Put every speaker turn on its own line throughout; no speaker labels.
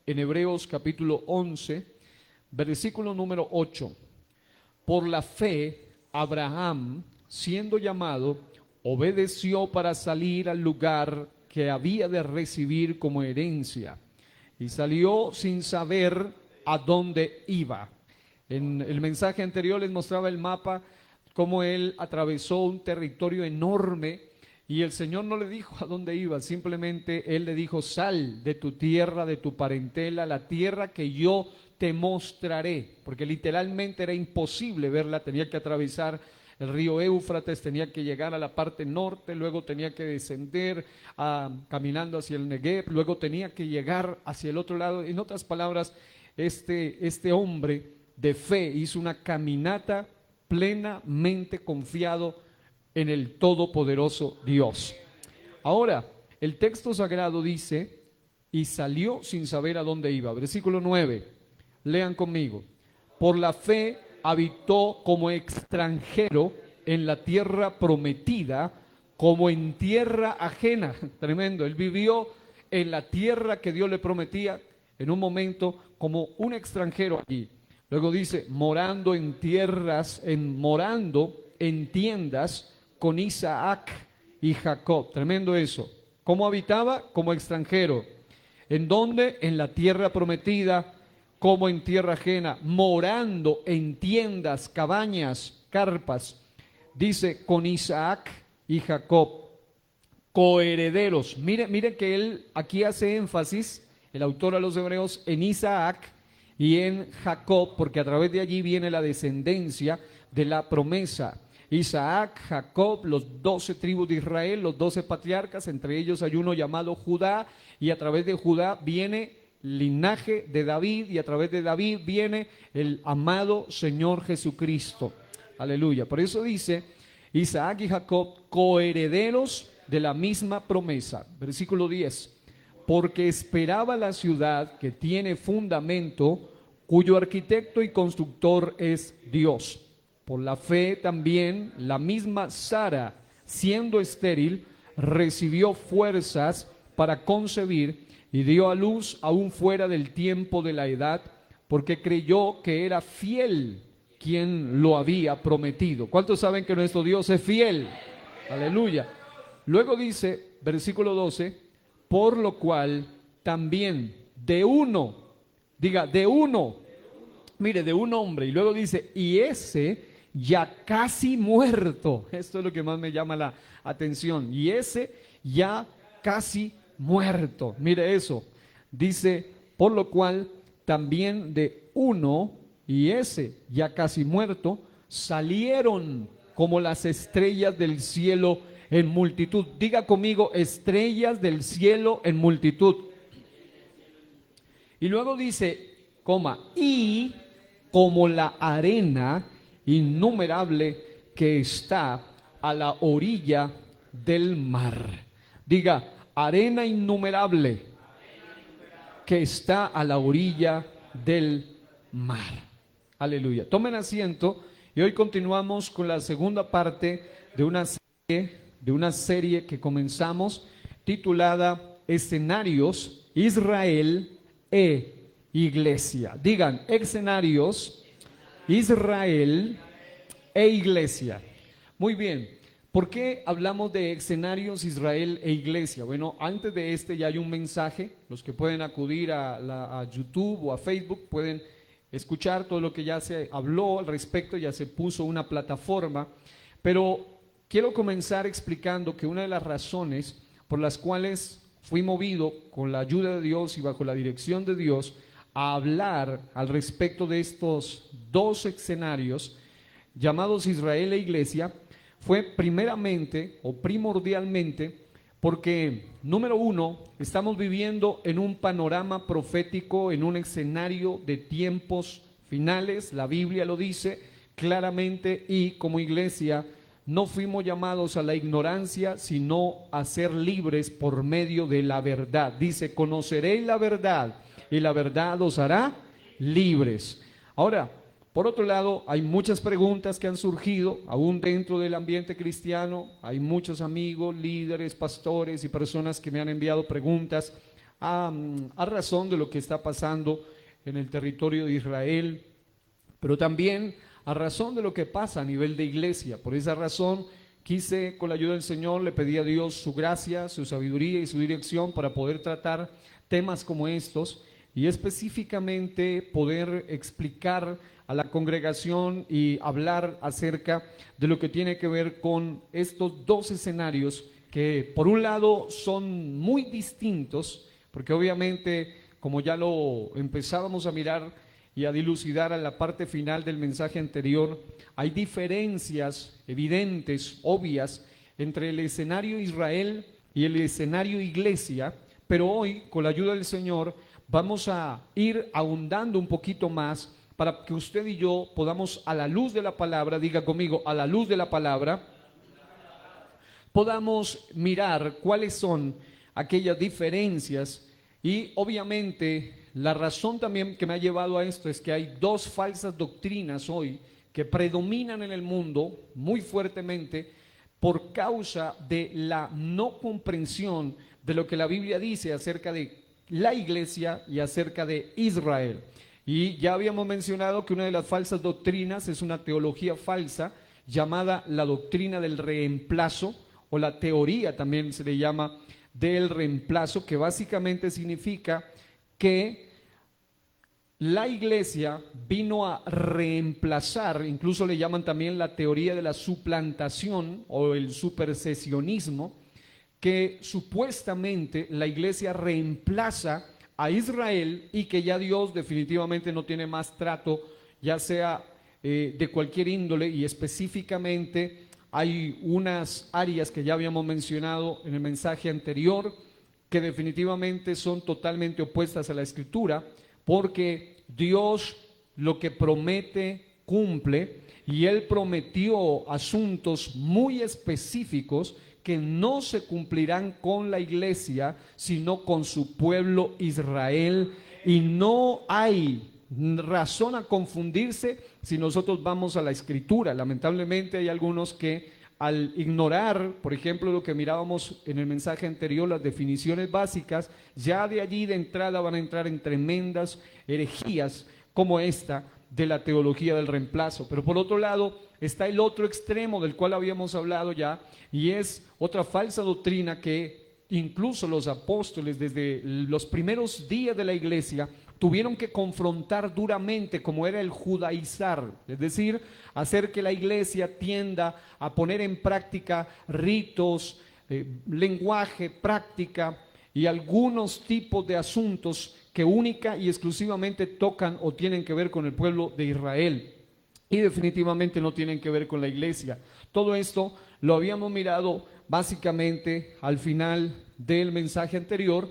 en Hebreos capítulo 11, versículo número 8. Por la fe, Abraham, siendo llamado, obedeció para salir al lugar que había de recibir como herencia, y salió sin saber a dónde iba. En el mensaje anterior les mostraba el mapa, cómo él atravesó un territorio enorme y el Señor no le dijo a dónde iba, simplemente él le dijo: sal de tu tierra, de tu parentela, la tierra que yo te mostraré, porque literalmente era imposible verla, tenía que atravesar el río Éufrates, tenía que llegar a la parte norte, luego tenía que descender caminando hacia el Negev, luego tenía que llegar hacia el otro lado. En otras palabras, este hombre de fe hizo una caminata plenamente confiado en el todopoderoso Dios. Ahora, el texto sagrado dice: y salió sin saber a dónde iba. Versículo 9, lean conmigo. Por la fe habitó como extranjero en la tierra prometida, como en tierra ajena. Tremendo, él vivió en la tierra que Dios le prometía en un momento como un extranjero allí. Luego dice, morando en tiendas con Isaac y Jacob. Tremendo eso. ¿Cómo habitaba? Como extranjero. ¿En dónde? En la tierra prometida, como en tierra ajena, morando en tiendas, cabañas, carpas. Dice, con Isaac y Jacob, coherederos. Mire que él aquí hace énfasis, el autor a los hebreos, en Isaac y en Jacob, porque a través de allí viene la descendencia de la promesa. Isaac, Jacob, los 12 tribus de Israel, los 12 patriarcas, entre ellos hay uno llamado Judá, y a través de Judá viene linaje de David, y a través de David viene el amado Señor Jesucristo. Aleluya. Por eso dice, Isaac y Jacob, coherederos de la misma promesa. Versículo 10. Porque esperaba la ciudad que tiene fundamento, cuyo arquitecto y constructor es Dios. Por la fe también la misma Sara, siendo estéril, recibió fuerzas para concebir y dio a luz aún fuera del tiempo de la edad, porque creyó que era fiel quien lo había prometido. ¿Cuántos saben que nuestro Dios es fiel? Aleluya. Luego dice, versículo 12, por lo cual también de uno, diga, de uno, mire, de un hombre, y luego dice, y ese ya casi muerto. Esto es lo que más me llama la atención. Y ese ya casi muerto. Mire eso. Dice, por lo cual también de uno, y ese ya casi muerto, salieron como las estrellas del cielo en multitud. Diga conmigo, estrellas del cielo en multitud. Y luego dice, y como la arena innumerable que está a la orilla del mar. Diga, arena innumerable que está a la orilla del mar. Aleluya. Tomen asiento y hoy continuamos con la segunda parte de una serie que comenzamos titulada Escenarios, Israel e Iglesia. Digan, escenarios, Israel e Iglesia. Muy bien, ¿por qué hablamos de escenarios, Israel e Iglesia? Bueno, antes de ya hay un mensaje. Los que pueden acudir a YouTube o a Facebook pueden escuchar todo lo que ya se habló al respecto, ya se puso una plataforma, pero quiero comenzar explicando que una de las razones por las cuales fui movido con la ayuda de Dios y bajo la dirección de Dios a hablar al respecto de estos dos escenarios llamados Israel e Iglesia fue primeramente o primordialmente porque, número uno, estamos viviendo en un panorama profético, en un escenario de tiempos finales. La Biblia lo dice claramente, y como iglesia no fuimos llamados a la ignorancia, sino a ser libres por medio de la verdad. Dice, conoceréis la verdad y la verdad os hará libres. Ahora, por otro lado, hay muchas preguntas que han surgido, aún dentro del ambiente cristiano. Hay muchos amigos, líderes, pastores y personas que me han enviado preguntas a razón de lo que está pasando en el territorio de Israel, pero también a razón de lo que pasa a nivel de iglesia. Por esa razón quise, con la ayuda del Señor, le pedí a Dios su gracia, su sabiduría y su dirección para poder tratar temas como estos y específicamente poder explicar a la congregación y hablar acerca de lo que tiene que ver con estos dos escenarios que por un lado son muy distintos, porque obviamente, como ya lo empezábamos a mirar y a dilucidar en la parte final del mensaje anterior, hay diferencias evidentes, obvias, entre el escenario Israel y el escenario iglesia, pero hoy, con la ayuda del Señor, vamos a ir ahondando un poquito más para que usted y yo podamos, a la luz de la palabra, diga conmigo, a la luz de la palabra, podamos mirar cuáles son aquellas diferencias. Y obviamente la razón también que me ha llevado a esto es que hay dos falsas doctrinas hoy que predominan en el mundo muy fuertemente por causa de la no comprensión de lo que la Biblia dice acerca de la iglesia y acerca de Israel. Y ya habíamos mencionado que una de las falsas doctrinas es una teología falsa llamada la doctrina del reemplazo, o la teoría también se le llama del reemplazo, que básicamente significa que la iglesia vino a reemplazar, incluso le llaman también la teoría de la suplantación o el supersesionismo, que supuestamente la iglesia reemplaza a Israel y que ya Dios definitivamente no tiene más trato, ya sea de cualquier índole, y específicamente hay unas áreas que ya habíamos mencionado en el mensaje anterior que definitivamente son totalmente opuestas a la Escritura, porque Dios lo que promete cumple, y Él prometió asuntos muy específicos que no se cumplirán con la iglesia, sino con su pueblo Israel, y no hay razón a confundirse si nosotros vamos a la Escritura. Lamentablemente hay algunos que al ignorar, por ejemplo, lo que mirábamos en el mensaje anterior, las definiciones básicas, ya de allí de entrada van a entrar en tremendas herejías como esta de la teología del reemplazo. Pero por otro lado está el otro extremo del cual habíamos hablado ya, y es otra falsa doctrina que incluso los apóstoles desde los primeros días de la iglesia tuvieron que confrontar duramente, como era el judaizar, es decir, hacer que la iglesia tienda a poner en práctica ritos, lenguaje, práctica y algunos tipos de asuntos que única y exclusivamente tocan o tienen que ver con el pueblo de Israel y definitivamente no tienen que ver con la iglesia. Todo esto lo habíamos mirado básicamente al final del mensaje anterior,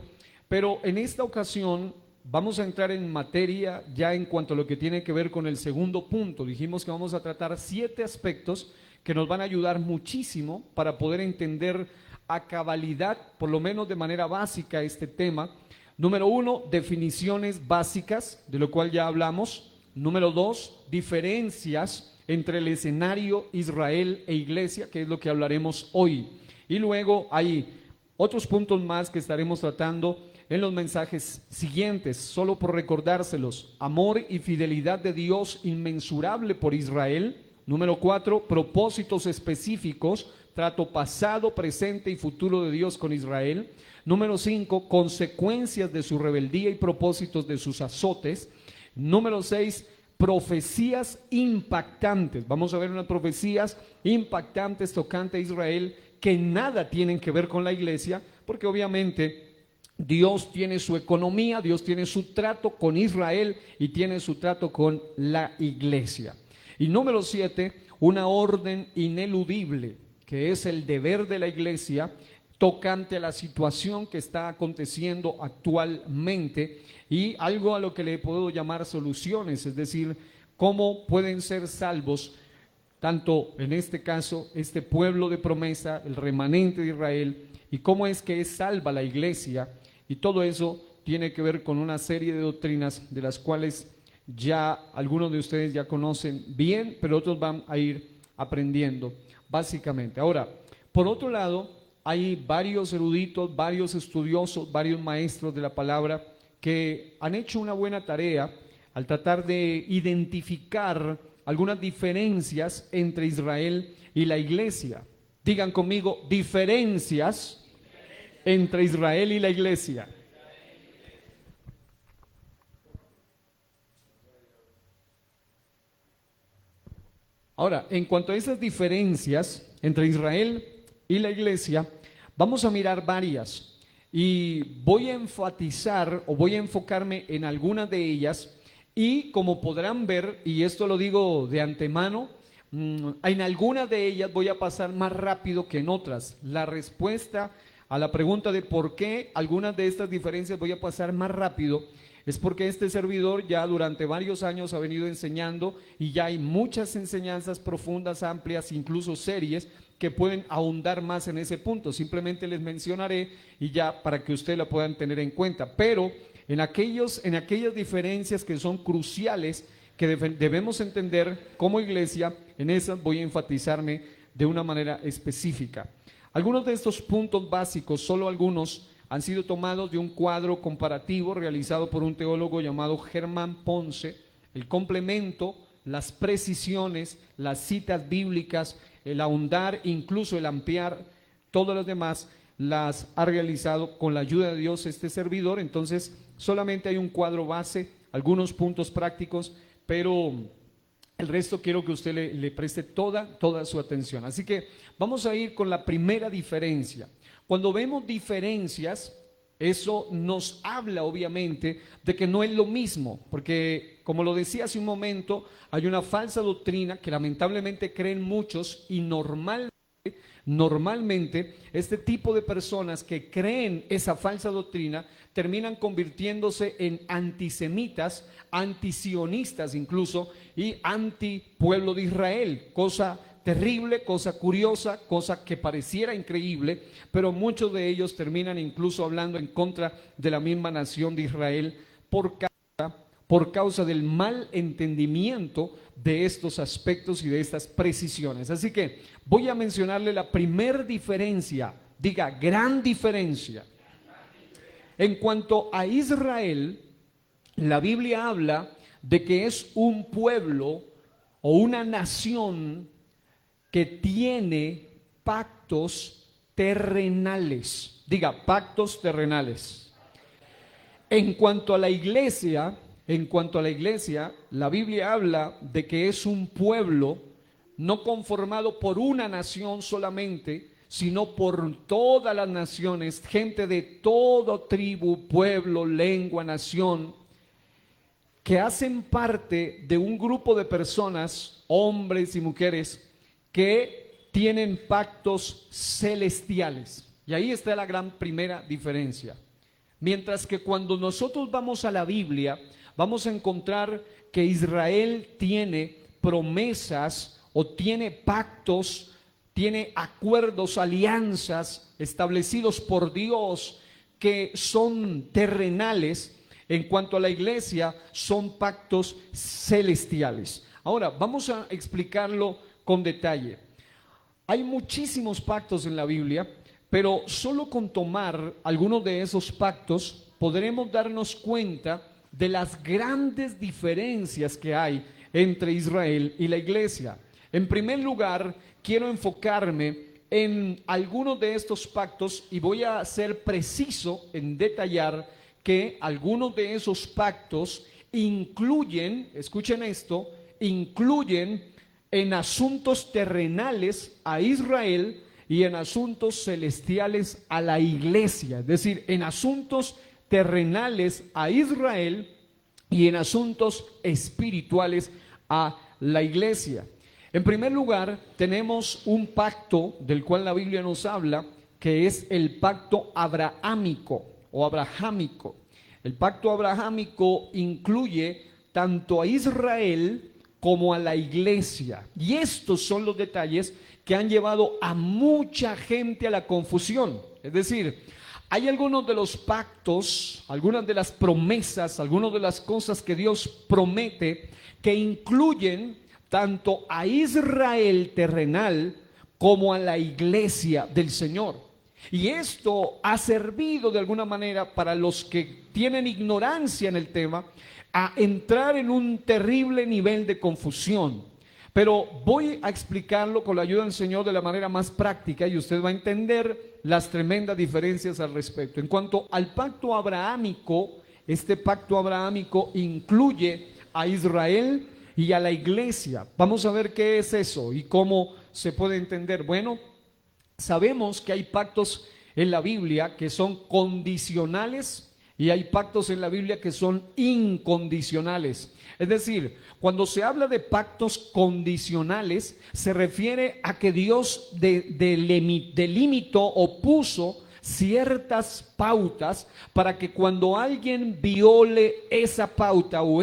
pero en esta ocasión vamos a entrar en materia ya en cuanto a lo que tiene que ver con el segundo punto. Dijimos que vamos a tratar 7 aspectos que nos van a ayudar muchísimo para poder entender a cabalidad, por lo menos de manera básica, este tema. Número 1, definiciones básicas, de lo cual ya hablamos. Número 2, diferencias entre el escenario Israel e iglesia, que es lo que hablaremos hoy. Y luego hay otros puntos más que estaremos tratando en los mensajes siguientes, solo por recordárselos. Amor y fidelidad de Dios inmensurable por Israel. Número 4, propósitos específicos, trato pasado, presente y futuro de Dios con Israel. Número 5, consecuencias de su rebeldía y propósitos de sus azotes. Número 6, profecías impactantes. Vamos a ver unas profecías impactantes tocante a Israel que nada tienen que ver con la iglesia, porque obviamente Dios tiene su economía, Dios tiene su trato con Israel y tiene su trato con la iglesia. Y número 7, una orden ineludible, que es el deber de la iglesia tocante a la situación que está aconteciendo actualmente y algo a lo que le puedo llamar soluciones, es decir, cómo pueden ser salvos tanto en este caso este pueblo de promesa, el remanente de Israel, y cómo es que es salva la iglesia. Y todo eso tiene que ver con una serie de doctrinas de las cuales ya algunos de ustedes ya conocen bien, pero otros van a ir aprendiendo básicamente. Ahora, por otro lado, hay varios eruditos, varios estudiosos, varios maestros de la palabra que han hecho una buena tarea al tratar de identificar algunas diferencias entre Israel y la iglesia. Digan conmigo, diferencias entre Israel y la iglesia. Ahora, en cuanto a esas diferencias entre Israel y la iglesia, vamos a mirar varias y voy a enfatizar o voy a enfocarme en algunas de ellas y como podrán ver, y esto lo digo de antemano, en algunas de ellas voy a pasar más rápido que en otras. La respuesta a la pregunta de por qué algunas de estas diferencias voy a pasar más rápido es porque este servidor ya durante varios años ha venido enseñando y ya hay muchas enseñanzas profundas, amplias, incluso series que pueden ahondar más en ese punto. Simplemente les mencionaré y ya para que ustedes la puedan tener en cuenta. Pero en aquellas diferencias que son cruciales, que debemos entender como iglesia, en esas voy a enfatizarme de una manera específica. Algunos de estos puntos básicos, solo algunos, han sido tomados de un cuadro comparativo realizado por un teólogo llamado Germán Ponce. El complemento, las precisiones, las citas bíblicas, el ahondar, incluso el ampliar, todas las demás las ha realizado con la ayuda de Dios este servidor. Entonces solamente hay un cuadro base, algunos puntos prácticos, pero el resto quiero que usted le preste toda su atención. Así que vamos a ir con la primera diferencia. Cuando vemos diferencias, eso nos habla obviamente de que no es lo mismo, porque como lo decía hace un momento, hay una falsa doctrina que lamentablemente creen muchos y normalmente este tipo de personas que creen esa falsa doctrina terminan convirtiéndose en antisemitas, antisionistas incluso y antipueblo de Israel, cosa terrible, cosa curiosa, cosa que pareciera increíble, pero muchos de ellos terminan incluso hablando en contra de la misma nación de Israel por causa del mal entendimiento de estos aspectos y de estas precisiones. Así que voy a mencionarle la primera diferencia, diga gran diferencia. En cuanto a Israel, la Biblia habla de que es un pueblo o una nación que tiene pactos terrenales. Diga, pactos terrenales. En cuanto a la iglesia, la Biblia habla de que es un pueblo no conformado por una nación solamente, sino por todas las naciones, gente de toda tribu, pueblo, lengua, nación, que hacen parte de un grupo de personas, hombres y mujeres, que tienen pactos celestiales. Y ahí está la gran primera diferencia. Mientras que cuando nosotros vamos a la Biblia, vamos a encontrar que Israel tiene promesas o tiene pactos, tiene acuerdos, alianzas establecidos por Dios que son terrenales. En cuanto a la iglesia, son pactos celestiales. Ahora, vamos a explicarlo con detalle. Hay muchísimos pactos en la Biblia, pero solo con tomar algunos de esos pactos podremos darnos cuenta de las grandes diferencias que hay entre Israel y la iglesia. En primer lugar, quiero enfocarme en algunos de estos pactos y voy a ser preciso en detallar que algunos de esos pactos incluyen, escuchen esto, incluyen en asuntos terrenales a Israel y en asuntos celestiales a la iglesia. Es decir, en asuntos terrenales a Israel y en asuntos espirituales a la iglesia. En primer lugar, tenemos un pacto del cual la Biblia nos habla, que es el pacto abrahámico o abrahámico. El pacto abrahámico incluye tanto a Israel como a la iglesia. Y estos son los detalles que han llevado a mucha gente a la confusión. Es decir, hay algunos de los pactos, algunas de las promesas, algunas de las cosas que Dios promete que incluyen tanto a Israel terrenal como a la iglesia del Señor. Y esto ha servido de alguna manera para los que tienen ignorancia en el tema a entrar en un terrible nivel de confusión. Pero voy a explicarlo con la ayuda del Señor de la manera más práctica y usted va a entender las tremendas diferencias al respecto. En cuanto al pacto abrahámico, este pacto abrahámico incluye a Israel y a la iglesia. Vamos a ver qué es eso y cómo se puede entender. Bueno, sabemos que hay pactos en la Biblia que son condicionales y hay pactos en la Biblia que son incondicionales. Es decir, cuando se habla de pactos condicionales, se refiere a que Dios delimitó o puso ciertas pautas para que cuando alguien viole esa pauta o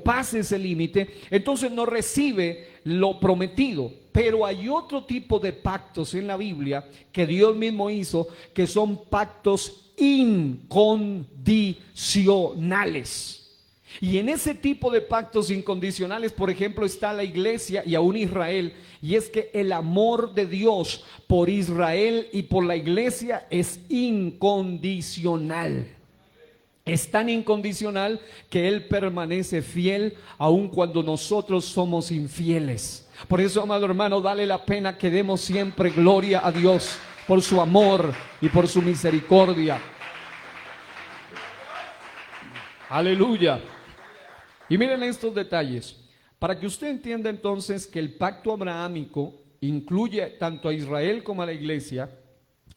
pase ese límite, entonces no recibe lo prometido. Pero hay otro tipo de pactos en la Biblia que Dios mismo hizo, que son pactos incondicionales. Y en ese tipo de pactos incondicionales, por ejemplo, está la iglesia y aún Israel. Y es que el amor de Dios por Israel y por la iglesia es incondicional. Es tan incondicional que Él permanece fiel aun cuando nosotros somos infieles. Por eso, amado hermano, vale la pena que demos siempre gloria a Dios por su amor y por su misericordia. Aleluya. Y miren estos detalles, para que usted entienda entonces que el pacto abrahámico incluye tanto a Israel como a la iglesia,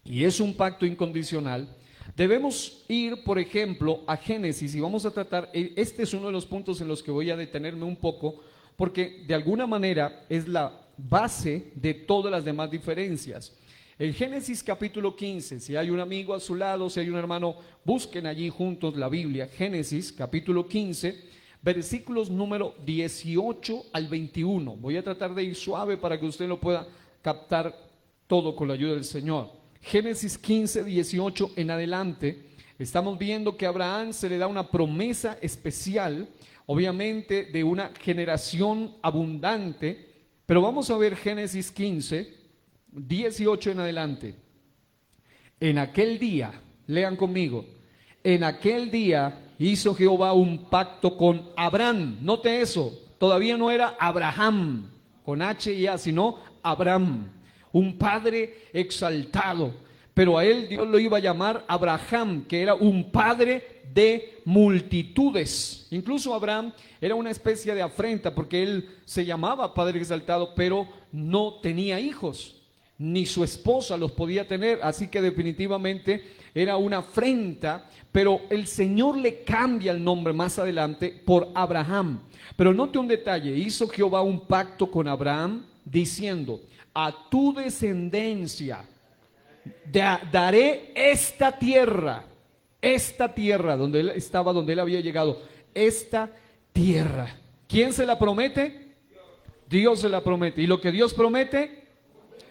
y es un pacto incondicional. Debemos ir, por ejemplo, a Génesis, y vamos a tratar, este es uno de los puntos en los que voy a detenerme un poco, porque de alguna manera es la base de todas las demás diferencias. En Génesis capítulo 15, si hay un amigo a su lado, si hay un hermano, busquen allí juntos la Biblia. Génesis capítulo 15, versículos número 18 al 21. Voy a tratar de ir suave para que usted lo pueda captar todo con la ayuda del Señor. Génesis 15, 18 en adelante, estamos viendo que a Abraham se le da una promesa especial, obviamente de una generación abundante, pero vamos a ver Génesis 15, 18 en adelante. En aquel día, lean conmigo, en aquel día hizo Jehová un pacto con Abraham. Note eso, todavía no era Abraham, con H y A, sino Abraham, un padre exaltado. Pero a él Dios lo iba a llamar Abraham, que era un padre de multitudes. Incluso Abraham era una especie de afrenta, porque él se llamaba padre exaltado, pero no tenía hijos, ni su esposa los podía tener, así que definitivamente era una afrenta. Pero el Señor le cambia el nombre más adelante por Abraham. Pero note un detalle, hizo Jehová un pacto con Abraham diciendo: a tu descendencia daré esta tierra donde él estaba, donde él había llegado, esta tierra. ¿Quién se la promete? Dios se la promete. Y lo que Dios promete,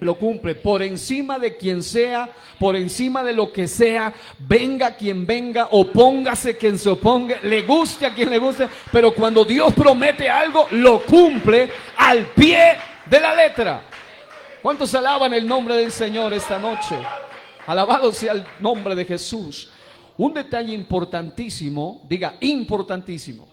lo cumple, por encima de quien sea, por encima de lo que sea, venga quien venga, opóngase quien se oponga, le guste a quien le guste, pero cuando Dios promete algo, lo cumple al pie de la letra. ¿Cuántos alaban el nombre del Señor esta noche? Alabado sea el nombre de Jesús. Un detalle importantísimo, diga importantísimo,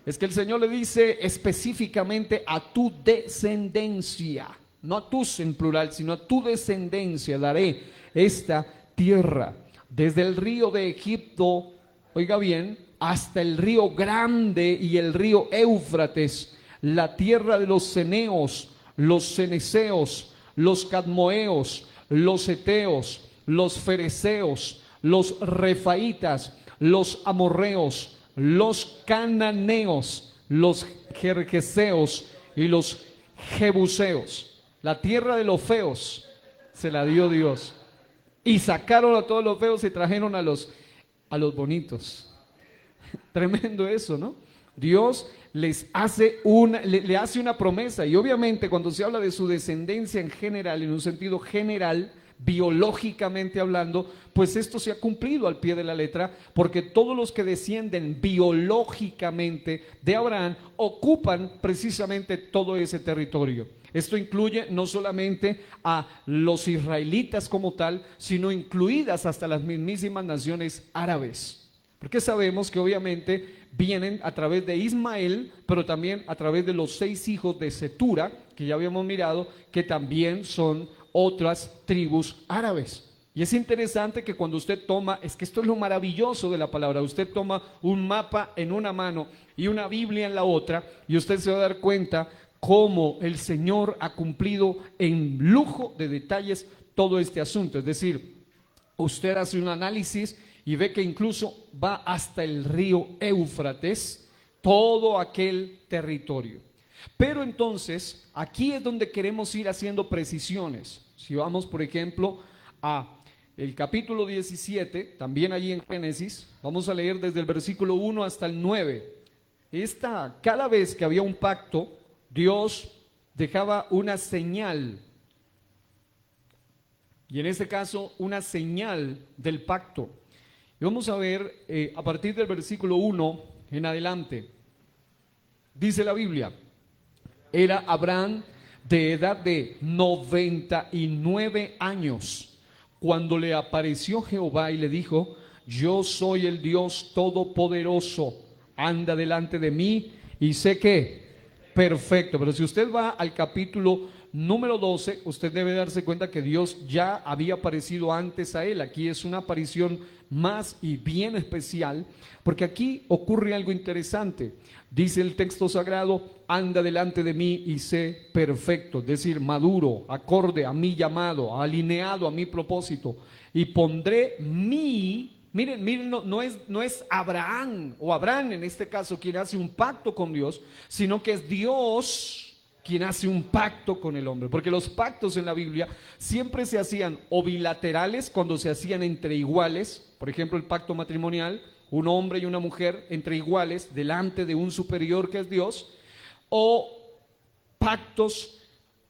es que el Señor le dice específicamente a tu descendencia. No a tus en plural, sino a tu descendencia daré esta tierra. Desde el río de Egipto, oiga bien, hasta el río Grande y el río Éufrates, la tierra de los ceneos, los ceneseos, los cadmoeos, los heteos, los fereceos, los refaitas, los amorreos, los cananeos, los jerjeseos y los jebuseos. La tierra de los feos se la dio Dios. Y sacaron a todos los feos y trajeron a los bonitos. Tremendo eso, ¿no? Dios les hace le hace una promesa. Y obviamente cuando se habla de su descendencia en general, en un sentido general, biológicamente hablando, pues esto se ha cumplido al pie de la letra, porque todos los que descienden biológicamente de Abraham ocupan precisamente todo ese territorio. Esto incluye no solamente a los israelitas como tal, sino incluidas hasta las mismísimas naciones árabes. Porque sabemos que obviamente vienen a través de Ismael, pero también a través de los 6 hijos de Cetura, que ya habíamos mirado, que también son otras tribus árabes. Y es interesante que cuando usted toma, es que esto es lo maravilloso de la palabra, usted toma un mapa en una mano y una Biblia en la otra, y usted se va a dar cuenta cómo el Señor ha cumplido en lujo de detalles todo este asunto. Es decir, usted hace un análisis y ve que incluso va hasta el río Éufrates, todo aquel territorio. Pero entonces, aquí es donde queremos ir haciendo precisiones. Si vamos, por ejemplo, a el capítulo 17, también allí en Génesis, vamos a leer desde el versículo 1 hasta el 9. Cada vez que había un pacto, Dios dejaba una señal, y en este caso una señal del pacto. Y vamos a ver a partir del versículo 1 en adelante. Dice la Biblia: era Abraham de edad de 99 años cuando le apareció Jehová y le dijo: yo soy el Dios todopoderoso, anda delante de mí y sé que perfecto. Pero si usted va al capítulo número 12, usted debe darse cuenta que Dios ya había aparecido antes a él. Aquí es una aparición más y bien especial, porque aquí ocurre algo interesante. Dice el texto sagrado: anda delante de mí y sé perfecto, es decir, maduro, acorde a mi llamado, alineado a mi propósito, y pondré miren, no es Abraham o Abraham en este caso quien hace un pacto con Dios, sino que es Dios quien hace un pacto con el hombre, porque los pactos en la Biblia siempre se hacían o bilaterales, cuando se hacían entre iguales, por ejemplo el pacto matrimonial, un hombre y una mujer entre iguales delante de un superior que es Dios, o pactos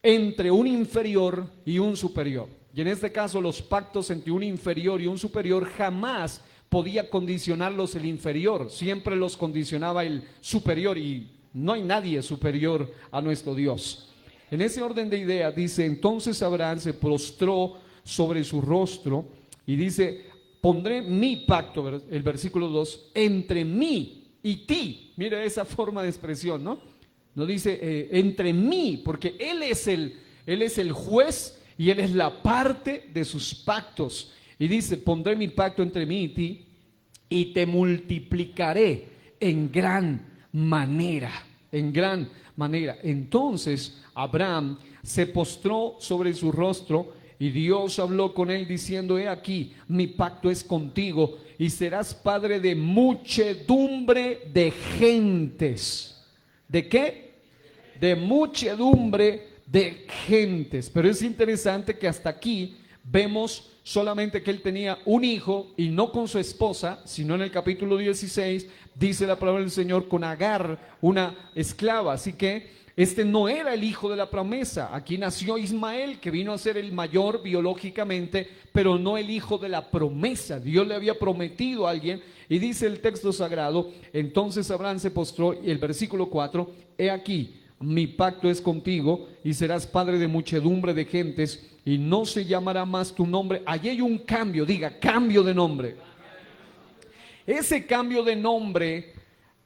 entre un inferior y un superior. Y en este caso los pactos entre un inferior y un superior jamás podía condicionarlos el inferior, siempre los condicionaba el superior, y no hay nadie superior a nuestro Dios. En ese orden de ideas dice: entonces Abraham se postró sobre su rostro y dice: pondré mi pacto, el versículo 2, entre mí y ti. Mira esa forma de expresión, ¿no? No dice entre mí, porque él es el juez y él es la parte de sus pactos. Y dice: pondré mi pacto entre mí y ti y te multiplicaré en gran manera. En gran manera. Entonces Abraham se postró sobre su rostro y Dios habló con él diciendo: he aquí, mi pacto es contigo y serás padre de muchedumbre de gentes. ¿De qué? De muchedumbre de gentes. Pero es interesante que hasta aquí vemos solamente que él tenía un hijo, y no con su esposa, sino en el capítulo 16 dice la palabra del Señor: con Agar, una esclava. Así que este no era el hijo de la promesa. Aquí nació Ismael, que vino a ser el mayor biológicamente, pero no el hijo de la promesa. Dios le había prometido a alguien, y dice el texto sagrado: entonces Abraham se postró, y el versículo 4, he aquí, mi pacto es contigo y serás padre de muchedumbre de gentes, y no se llamará más tu nombre. Allí hay un cambio, diga, cambio de nombre. Ese cambio de nombre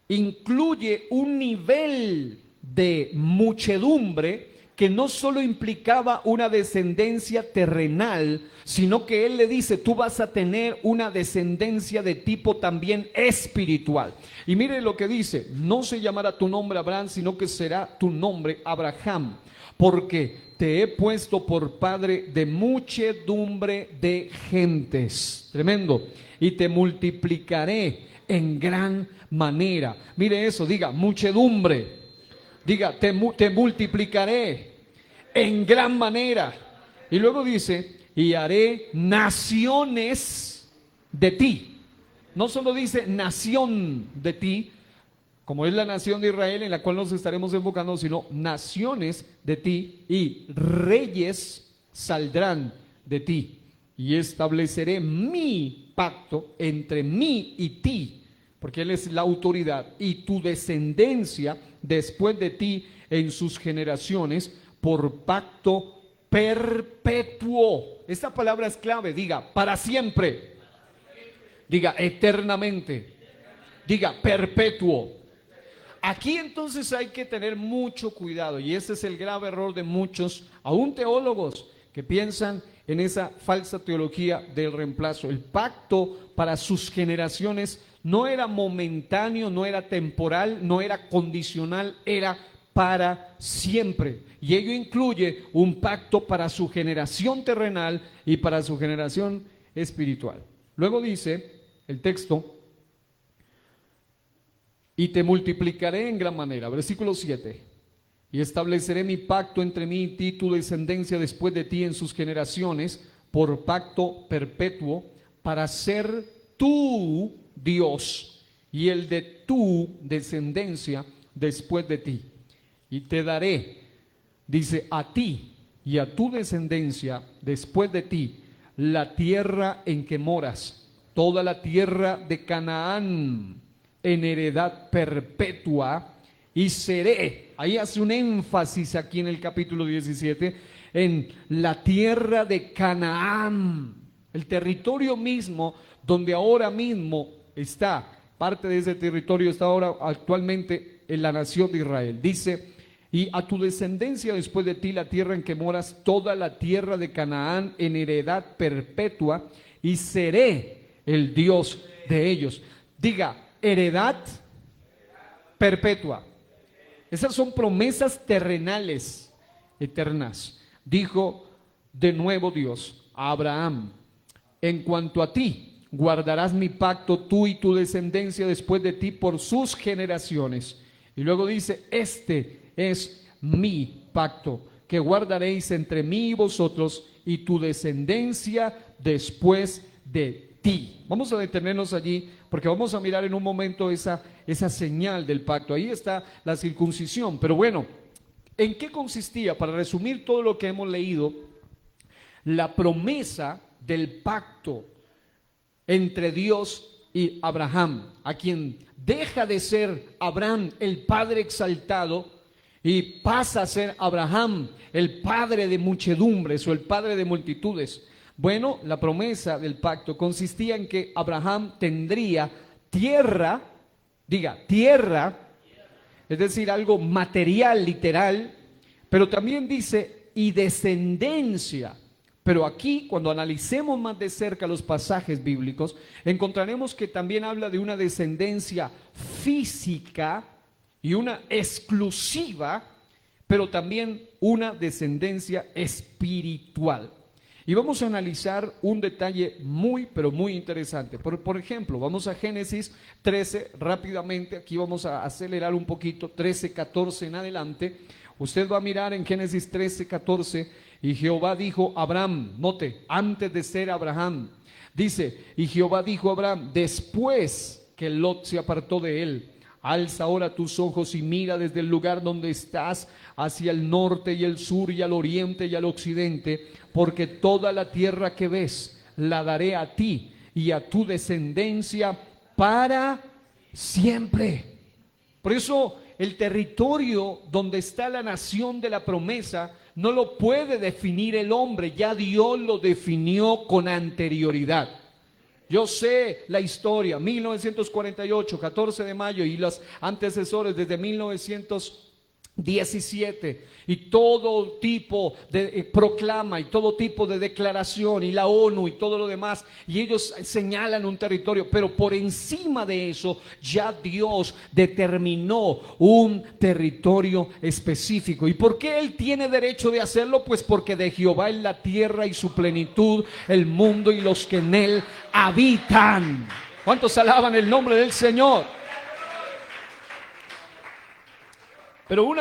incluye un nivel de muchedumbre que no solo implicaba una descendencia terrenal, sino que él le dice: tú vas a tener una descendencia de tipo también espiritual. Y mire lo que dice: no se llamará tu nombre Abraham, sino que será tu nombre Abraham, porque te he puesto por padre de muchedumbre de gentes. Tremendo. Y te multiplicaré en gran manera. Mire eso, diga muchedumbre. Diga, te multiplicaré en gran manera. Y luego dice: y haré naciones de ti. No solo dice nación de ti, como es la nación de Israel en la cual nos estaremos enfocando, sino naciones de ti, y reyes saldrán de ti, y estableceré mi pacto entre mí y ti, porque Él es la autoridad, y tu descendencia después de ti en sus generaciones, por pacto perpetuo. Esta palabra es clave, diga para siempre, diga eternamente, diga perpetuo. Aquí entonces hay que tener mucho cuidado, y ese es el grave error de muchos, aún teólogos, que piensan en esa falsa teología del reemplazo. El pacto para sus generaciones no era momentáneo, no era temporal, no era condicional, era para siempre. Y ello incluye un pacto para su generación terrenal y para su generación espiritual. Luego dice el texto: y te multiplicaré en gran manera. Versículo 7. Y estableceré mi pacto entre mí y ti, tu descendencia después de ti en sus generaciones, por pacto perpetuo, para ser tu Dios y el de tu descendencia después de ti. Y te daré, dice, a ti y a tu descendencia después de ti, la tierra en que moras, toda la tierra de Canaán, en heredad perpetua, y seré, ahí hace un énfasis aquí en el capítulo 17, en la tierra de Canaán, el territorio mismo donde ahora mismo está, parte de ese territorio está ahora actualmente en la nación de Israel. Dice: y a tu descendencia después de ti la tierra en que moras, toda la tierra de Canaán en heredad perpetua, y seré el Dios de ellos. Diga, heredad perpetua. Esas son promesas terrenales, eternas. Dijo de nuevo Dios a Abraham: en cuanto a ti, guardarás mi pacto, tú y tu descendencia después de ti por sus generaciones. Y luego dice: este es mi pacto, que guardaréis entre mí y vosotros y tu descendencia después de ti. Vamos a detenernos allí, porque vamos a mirar en un momento esa señal del pacto. Ahí está la circuncisión. Pero bueno, ¿en qué consistía? Para resumir todo lo que hemos leído, la promesa del pacto entre Dios y Abraham, a quien deja de ser Abraham el padre exaltado y pasa a ser Abraham el padre de muchedumbres o el padre de multitudes. Bueno, la promesa del pacto consistía en que Abraham tendría tierra, diga tierra, es decir, algo material, literal, pero también dice y descendencia. Pero aquí, cuando analicemos más de cerca los pasajes bíblicos, encontraremos que también habla de una descendencia física y una exclusiva, pero también una descendencia espiritual. Y vamos a analizar un detalle muy, pero muy interesante. Por ejemplo, vamos a Génesis 13 rápidamente. Aquí vamos a acelerar un poquito, 13, 14 en adelante. Usted va a mirar en Génesis 13, 14. Y Jehová dijo a Abraham, note, antes de ser Abraham, dice: y Jehová dijo a Abraham, después que Lot se apartó de él: alza ahora tus ojos y mira desde el lugar donde estás hacia el norte y el sur y al oriente y al occidente, porque toda la tierra que ves la daré a ti y a tu descendencia para siempre. Por eso el territorio donde está la nación de la promesa no lo puede definir el hombre, ya Dios lo definió con anterioridad. Yo sé la historia, 1948, 14 de mayo y los antecesores desde 1917 y todo tipo de proclama y todo tipo de declaración y la ONU y todo lo demás, y ellos señalan un territorio, pero por encima de eso ya Dios determinó un territorio específico. ¿Y por qué Él tiene derecho de hacerlo? Pues porque de Jehová es la tierra y su plenitud, el mundo y los que en él habitan. ¿Cuántos alaban el nombre del Señor? Pero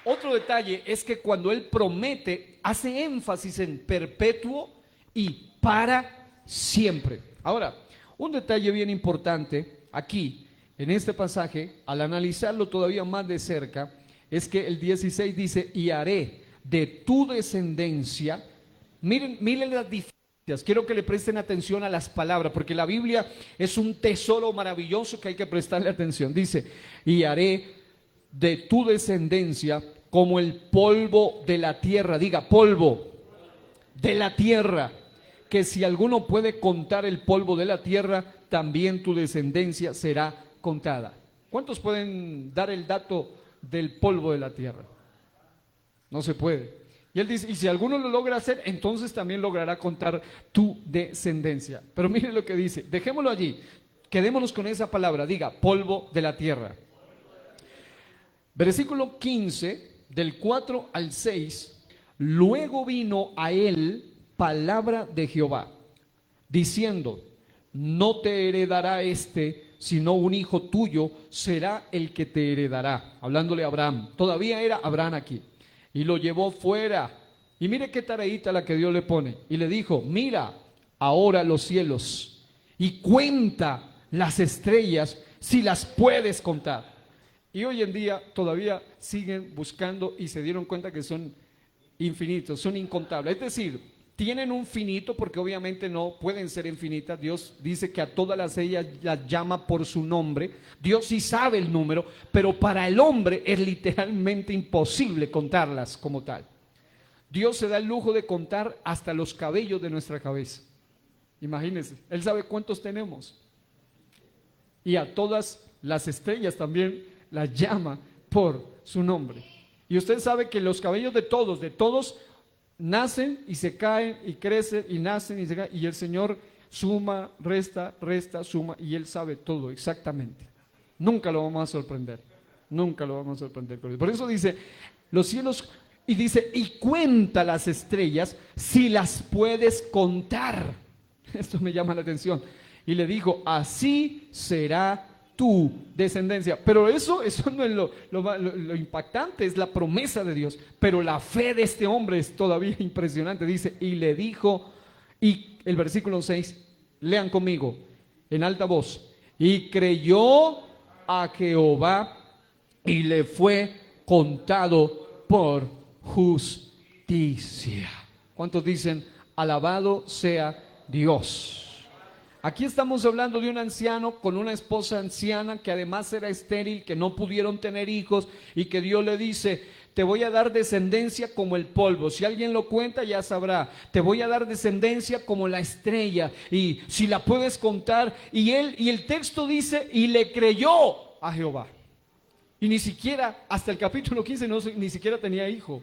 otro detalle es que cuando Él promete, hace énfasis en perpetuo y para siempre. Ahora, un detalle bien importante aquí, en este pasaje, al analizarlo todavía más de cerca, es que el 16 dice: y haré de tu descendencia, Miren las diferencias. Quiero que le presten atención a las palabras, porque la Biblia es un tesoro maravilloso que hay que prestarle atención. Dice, y haré de tu descendencia como el polvo de la tierra. Diga, polvo de la tierra, que si alguno puede contar el polvo de la tierra, también tu descendencia será contada. ¿Cuántos pueden dar el dato del polvo de la tierra? No se puede. Y él dice, y si alguno lo logra hacer, entonces también logrará contar tu descendencia. Pero miren lo que dice, dejémoslo allí, quedémonos con esa palabra, diga, polvo de la tierra. Versículo 15, del 4 al 6, luego vino a él palabra de Jehová, diciendo, no te heredará sino un hijo tuyo será el que te heredará. Hablándole a Abraham, todavía era Abraham aquí. Y lo llevó fuera. Y mire qué tareita la que Dios le pone. Y le dijo, mira ahora los cielos y cuenta las estrellas si las puedes contar. Y hoy en día todavía siguen buscando y se dieron cuenta que son infinitos, son incontables. Es decir, tienen un finito porque obviamente no pueden ser infinitas. Dios dice que a todas las ellas las llama por su nombre. Dios sí sabe el número, pero para el hombre es literalmente imposible contarlas como tal. Dios se da el lujo de contar hasta los cabellos de nuestra cabeza. Imagínense, Él sabe cuántos tenemos. Y a todas las estrellas también las llama por su nombre. Y usted sabe que los cabellos de todos nacen y se caen y crecen y nacen y se caen. Y el Señor suma, resta, suma, y Él sabe todo exactamente. Nunca lo vamos a sorprender. Nunca lo vamos a sorprender. Por eso dice, los cielos, y dice, y cuenta las estrellas si las puedes contar. Esto me llama la atención. Y le dijo, así será tu descendencia. Pero eso no es lo impactante, es la promesa de Dios. Pero la fe de este hombre es todavía impresionante. Dice, y le dijo, y el versículo 6, lean conmigo en alta voz, y creyó a Jehová y le fue contado por justicia. ¿Cuántos dicen, alabado sea Dios? Aquí estamos hablando de un anciano con una esposa anciana que además era estéril, que no pudieron tener hijos y que Dios le dice, te voy a dar descendencia como el polvo. Si alguien lo cuenta ya sabrá. Te voy a dar descendencia como la estrella y si la puedes contar. Y el texto dice, y le creyó a Jehová. Y ni siquiera, hasta el capítulo 15, ni siquiera tenía hijo.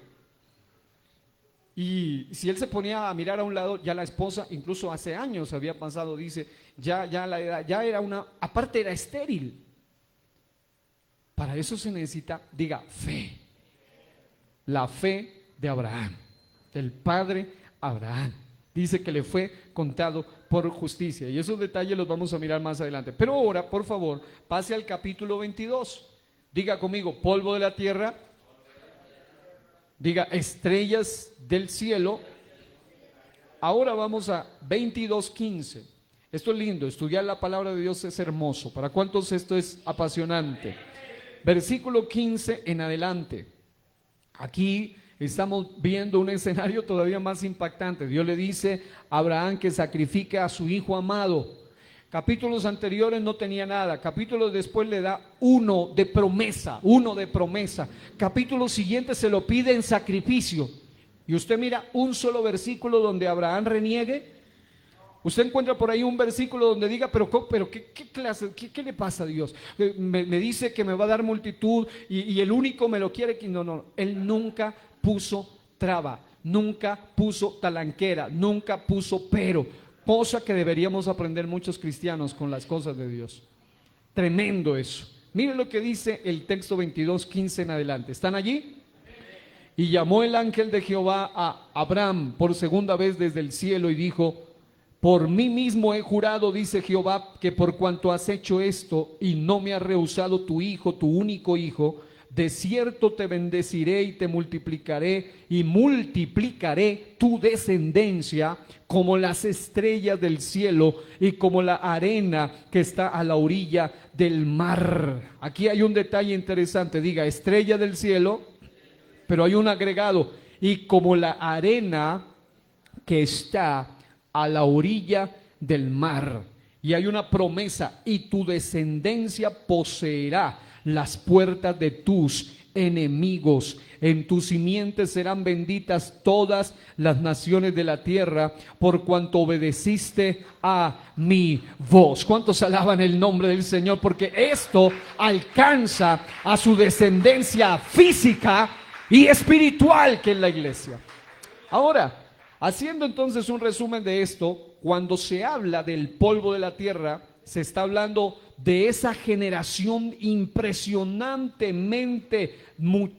Y si él se ponía a mirar a un lado, ya la esposa, incluso hace años había pasado, dice, ya la edad, ya era aparte era estéril. Para eso se necesita, diga, fe. La fe de Abraham, del padre Abraham. Dice que le fue contado por justicia. Y esos detalles los vamos a mirar más adelante. Pero ahora, por favor, pase al capítulo 22. Diga conmigo, polvo de la tierra. Diga, estrellas del cielo. Ahora vamos a 22:15. Esto es lindo, estudiar la palabra de Dios es hermoso. ¿Para cuántos esto es apasionante? Versículo 15 en adelante. Aquí estamos viendo un escenario todavía más impactante. Dios le dice a Abraham que sacrifique a su hijo amado. Capítulos anteriores no tenía nada. Capítulos después le da uno de promesa. Capítulo siguiente se lo pide en sacrificio. Y usted mira un solo versículo donde Abraham reniegue. Usted encuentra por ahí un versículo donde diga, pero ¿qué clase, qué le pasa a Dios? Me dice que me va a dar multitud y el único me lo quiere. No, Él nunca puso traba, nunca puso talanquera, nunca puso pero. Cosa que deberíamos aprender muchos cristianos con las cosas de Dios. Tremendo eso. Miren lo que dice el texto 22:15 en adelante. ¿Están allí? Y llamó el ángel de Jehová a Abraham por segunda vez desde el cielo y dijo, por mí mismo he jurado, dice Jehová, que por cuanto has hecho esto y no me has rehusado tu hijo, tu único hijo, de cierto te bendeciré y te multiplicaré y multiplicaré tu descendencia como las estrellas del cielo y como la arena que está a la orilla del mar. Aquí hay un detalle interesante, diga estrella del cielo, pero hay un agregado, y como la arena que está a la orilla del mar. Y hay una promesa: y tu descendencia poseerá las puertas de tus enemigos. En tu simiente serán benditas todas las naciones de la tierra, por cuanto obedeciste a mi voz. ¿Cuántos alaban el nombre del Señor? Porque esto alcanza a su descendencia física y espiritual, que es la iglesia. Ahora, haciendo entonces un resumen de esto, cuando se habla del polvo de la tierra, se está hablando de esa generación impresionantemente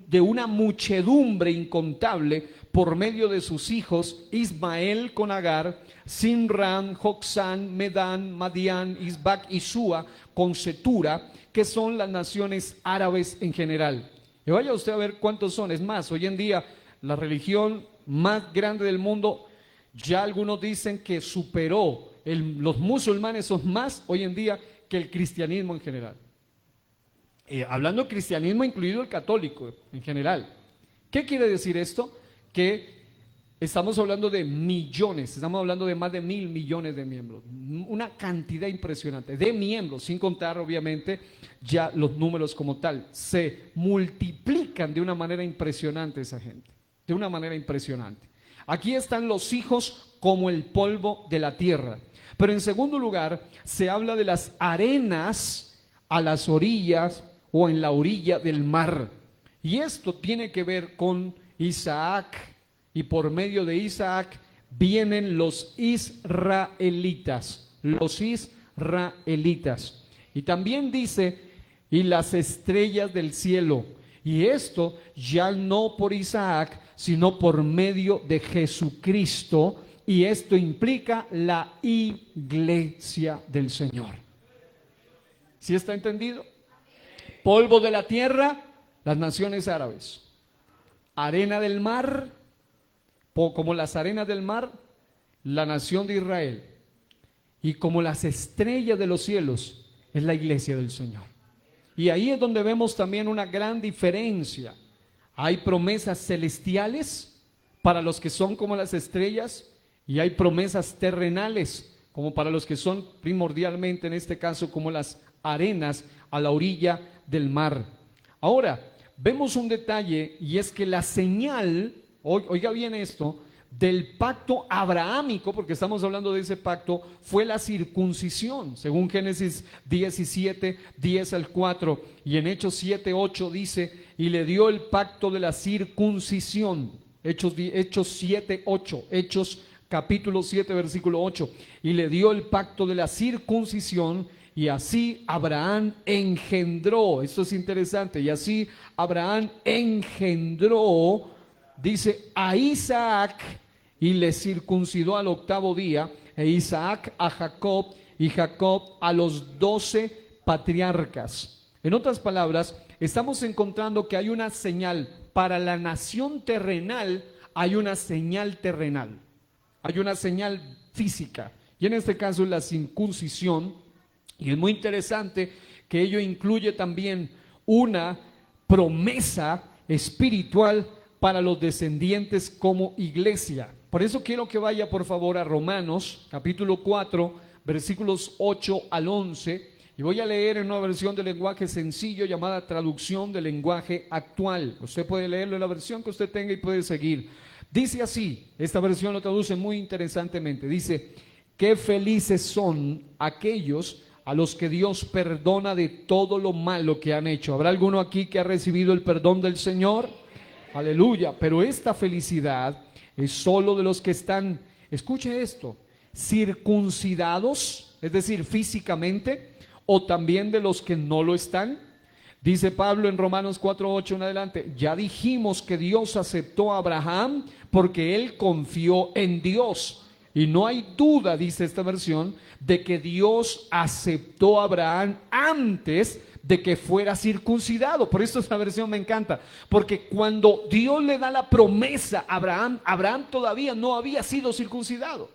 de una muchedumbre incontable por medio de sus hijos: Ismael con Agar, Sinran, Joksán, Medán, Madián, Isbac y Sua con Setura, que son las naciones árabes en general. Y vaya usted a ver cuántos son. Es más, hoy en día la religión más grande del mundo, ya algunos dicen que superó, los musulmanes son más hoy en día que el cristianismo en general. Hablando de cristianismo, incluido el católico en general. ¿Qué quiere decir esto? Que estamos hablando de millones, estamos hablando de más de 1.000 millones de miembros, una cantidad impresionante de miembros, sin contar obviamente ya los números como tal. Se multiplican de una manera impresionante esa gente, de una manera impresionante. Aquí están los hijos como el polvo de la tierra. Pero en segundo lugar, se habla de las arenas a las orillas o en la orilla del mar. Y esto tiene que ver con Isaac, y por medio de Isaac vienen los israelitas, los israelitas. Y también dice, y las estrellas del cielo. Y esto ya no por Isaac, sino por medio de Jesucristo. Y esto implica la iglesia del Señor. ¿Sí está entendido? Polvo de la tierra, las naciones árabes. Arena del mar, como las arenas del mar, la nación de Israel. Y como las estrellas de los cielos, es la iglesia del Señor. Y ahí es donde vemos también una gran diferencia. Hay promesas celestiales para los que son como las estrellas, y hay promesas terrenales como para los que son primordialmente, en este caso, como las arenas a la orilla del mar. Ahora, vemos un detalle, y es que la señal, oiga bien esto, del pacto abrahámico, porque estamos hablando de ese pacto, fue la circuncisión, según Génesis 17, 10 al 4, y en Hechos 7, 8 dice, y le dio el pacto de la circuncisión. Hechos 7, 8, Hechos capítulo 7, versículo 8, y le dio el pacto de la circuncisión, y así Abraham engendró, esto es interesante, y así Abraham engendró, dice, a Isaac, y le circuncidó al 8º día, e Isaac a Jacob, y Jacob a los 12 patriarcas. En otras palabras, estamos encontrando que hay una señal para la nación terrenal, hay una señal terrenal. Hay una señal física, y en este caso es la circuncisión, y es muy interesante que ello incluye también una promesa espiritual para los descendientes como iglesia. Por eso quiero que vaya por favor a Romanos capítulo 4, versículos 8 al 11, y voy a leer en una versión de lenguaje sencillo llamada traducción del lenguaje actual. Usted puede leerlo en la versión que usted tenga y puede seguir. Dice así, esta versión lo traduce muy interesantemente, dice, qué felices son aquellos a los que Dios perdona de todo lo malo que han hecho. ¿Habrá alguno aquí que ha recibido el perdón del Señor? Aleluya, pero esta felicidad es solo de los que están, escuche esto, circuncidados, es decir, físicamente, o también de los que no lo están. Dice Pablo en Romanos 4:8 en adelante, ya dijimos que Dios aceptó a Abraham porque él confió en Dios. Y no hay duda, dice esta versión, de que Dios aceptó a Abraham antes de que fuera circuncidado. Por eso esta versión me encanta, porque cuando Dios le da la promesa a Abraham, Abraham todavía no había sido circuncidado.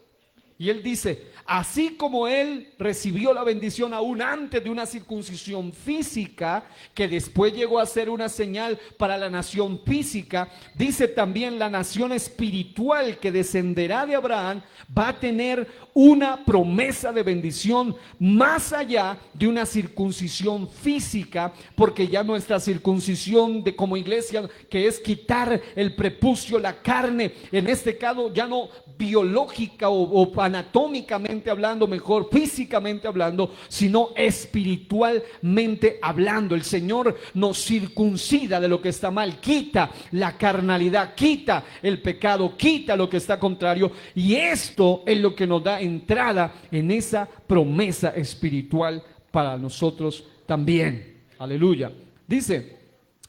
Y él dice, así como él recibió la bendición aún antes de una circuncisión física, que después llegó a ser una señal para la nación física, dice también la nación espiritual que descenderá de Abraham va a tener una promesa de bendición más allá de una circuncisión física, porque ya nuestra circuncisión de como iglesia, que es quitar el prepucio, la carne, en este caso ya no biológica o anatómicamente hablando, mejor físicamente hablando, sino espiritualmente hablando. El Señor nos circuncida de lo que está mal, quita la carnalidad, quita el pecado, quita lo que está contrario, y esto es lo que nos da entrada en esa promesa espiritual para nosotros también. Aleluya. Dice,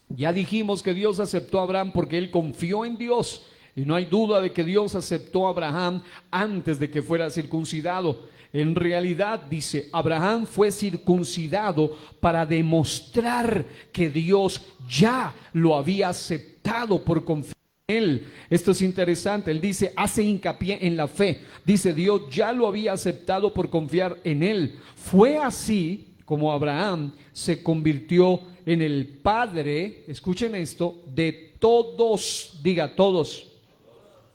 ya dijimos que Dios aceptó a Abraham porque él confió en Dios. Y no hay duda de que Dios aceptó a Abraham antes de que fuera circuncidado. En realidad, dice, Abraham fue circuncidado para demostrar que Dios ya lo había aceptado por confiar en él. Esto es interesante. Él dice, hace hincapié en la fe. Dice, Dios ya lo había aceptado por confiar en él. Fue así como Abraham se convirtió en el padre, escuchen esto, de todos, diga todos,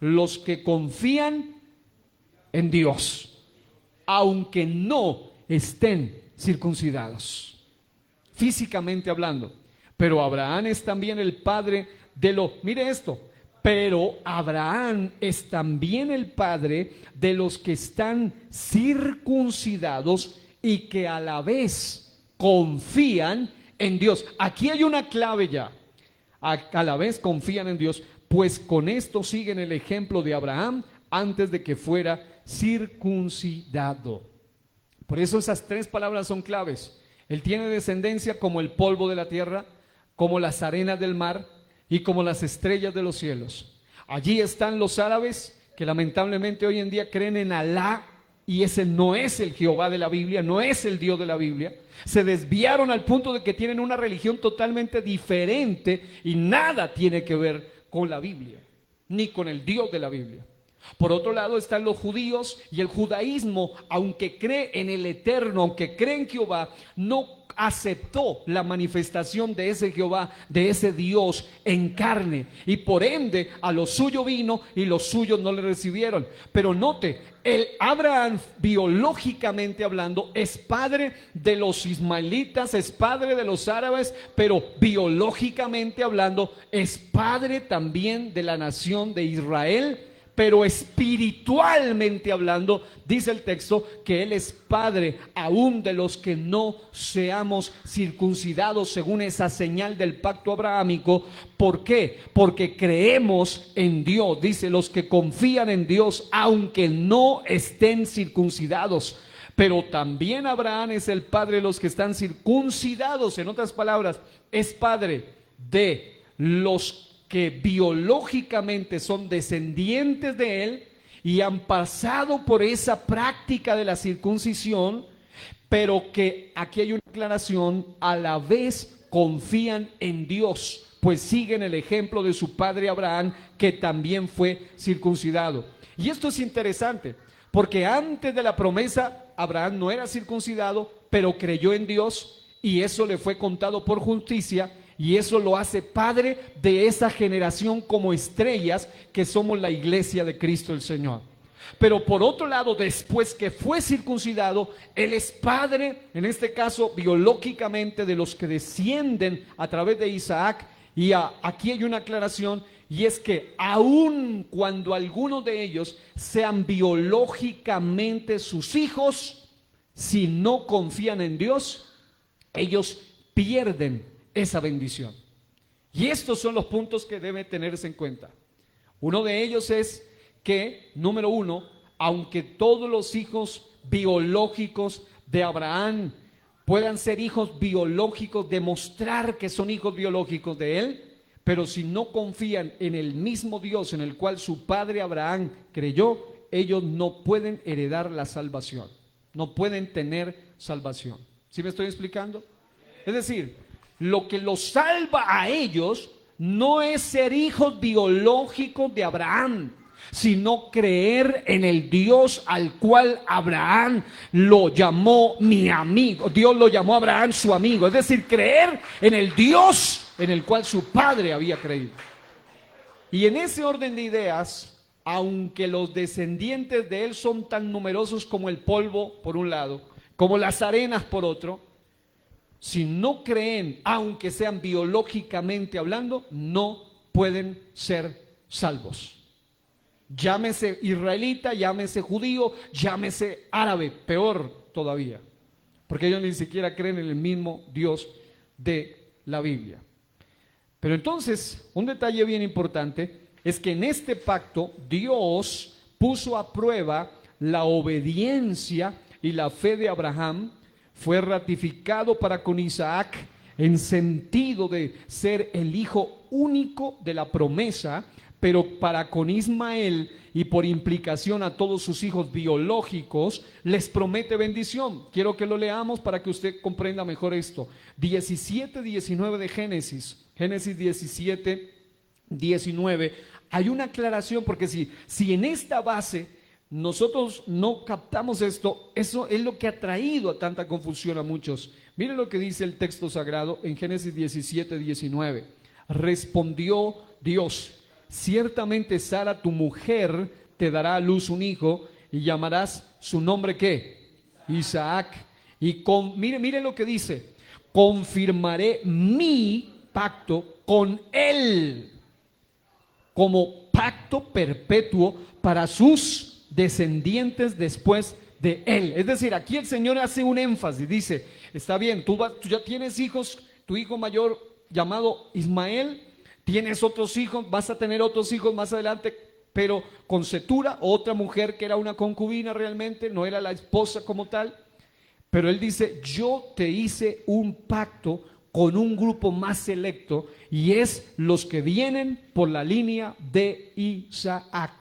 los que confían en Dios, aunque no estén circuncidados, físicamente hablando. Pero Abraham es también el padre mire esto, pero Abraham es también el padre de los que están circuncidados y que a la vez confían en Dios. Aquí hay una clave ya. A la vez confían en Dios, pues con esto siguen el ejemplo de Abraham antes de que fuera circuncidado. Por eso esas tres palabras son claves. Él tiene descendencia como el polvo de la tierra, como las arenas del mar y como las estrellas de los cielos. Allí están los árabes que lamentablemente hoy en día creen en Alá, y ese no es el Jehová de la Biblia, no es el Dios de la Biblia. Se desviaron al punto de que tienen una religión totalmente diferente y nada tiene que ver con la Biblia, ni con el Dios de la Biblia. Por otro lado están los judíos, y el judaísmo, aunque cree en el eterno, aunque cree en Jehová, no aceptó la manifestación de ese Jehová, de ese Dios en carne, y por ende a lo suyo vino y los suyos no le recibieron. Pero note, el Abraham, biológicamente hablando, es padre de los ismaelitas, es padre de los árabes, pero biológicamente hablando es padre también de la nación de Israel. Pero espiritualmente hablando, dice el texto que Él es padre aún de los que no seamos circuncidados según esa señal del pacto abrahámico. ¿Por qué? Porque creemos en Dios. Dice, los que confían en Dios aunque no estén circuncidados. Pero también Abraham es el padre de los que están circuncidados. En otras palabras, es padre de los que biológicamente son descendientes de él y han pasado por esa práctica de la circuncisión, pero que aquí hay una aclaración, a la vez confían en Dios, pues siguen el ejemplo de su padre Abraham, que también fue circuncidado. Y esto es interesante, porque antes de la promesa, Abraham no era circuncidado, pero creyó en Dios y eso le fue contado por justicia. Y eso lo hace padre de esa generación como estrellas que somos la iglesia de Cristo el Señor. Pero por otro lado, después que fue circuncidado, Él es padre, en este caso biológicamente, de los que descienden a través de Isaac. Y aquí hay una aclaración, y es que aun cuando algunos de ellos sean biológicamente sus hijos, si no confían en Dios, ellos pierden esa bendición. Y estos son los puntos que debe tenerse en cuenta. Uno de ellos es que, número uno, aunque todos los hijos biológicos de Abraham puedan ser hijos biológicos, demostrar que son hijos biológicos de él, pero si no confían en el mismo Dios en el cual su padre Abraham creyó, ellos no pueden heredar la salvación, no pueden tener salvación. ¿Sí me estoy explicando? Es decir, lo que los salva a ellos no es ser hijos biológicos de Abraham, sino creer en el Dios al cual Abraham lo llamó mi amigo. Dios lo llamó a Abraham su amigo, es decir, creer en el Dios en el cual su padre había creído. Y en ese orden de ideas, aunque los descendientes de él son tan numerosos como el polvo por un lado, como las arenas por otro, si no creen, aunque sean biológicamente hablando, no pueden ser salvos. Llámese israelita, llámese judío, llámese árabe, peor todavía, porque ellos ni siquiera creen en el mismo Dios de la Biblia. Pero entonces, un detalle bien importante es que en este pacto Dios puso a prueba la obediencia y la fe de Abraham. Fue ratificado para con Isaac en sentido de ser el hijo único de la promesa, pero para con Ismael y por implicación a todos sus hijos biológicos les promete bendición. Quiero que lo leamos para que usted comprenda mejor esto. 17:19 de Génesis 17:19. Hay una aclaración, porque si en esta base nosotros no captamos esto, eso es lo que ha traído a tanta confusión a muchos. Miren lo que dice el texto sagrado en Génesis 17:19. Respondió Dios: ciertamente Sara tu mujer te dará a luz un hijo y llamarás su nombre ¿qué? Isaac. Y mire lo que dice: confirmaré mi pacto con él como pacto perpetuo para sus descendientes después de él. Es decir, aquí el Señor hace un énfasis, dice: está bien, tú ya tienes hijos, tu hijo mayor llamado Ismael, tienes otros hijos, vas a tener otros hijos más adelante, pero con Cetura, otra mujer que era una concubina realmente, no era la esposa como tal. Pero él dice: yo te hice un pacto con un grupo más selecto, y es los que vienen por la línea de Isaac.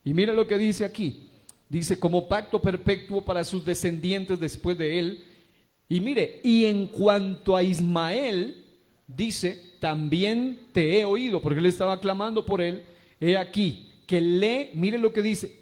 Y mira lo que dice aquí, dice: como pacto perpetuo para sus descendientes después de él. Y mire, y en cuanto a Ismael, dice: también te he oído, porque él estaba clamando por él. He aquí que mire lo que dice: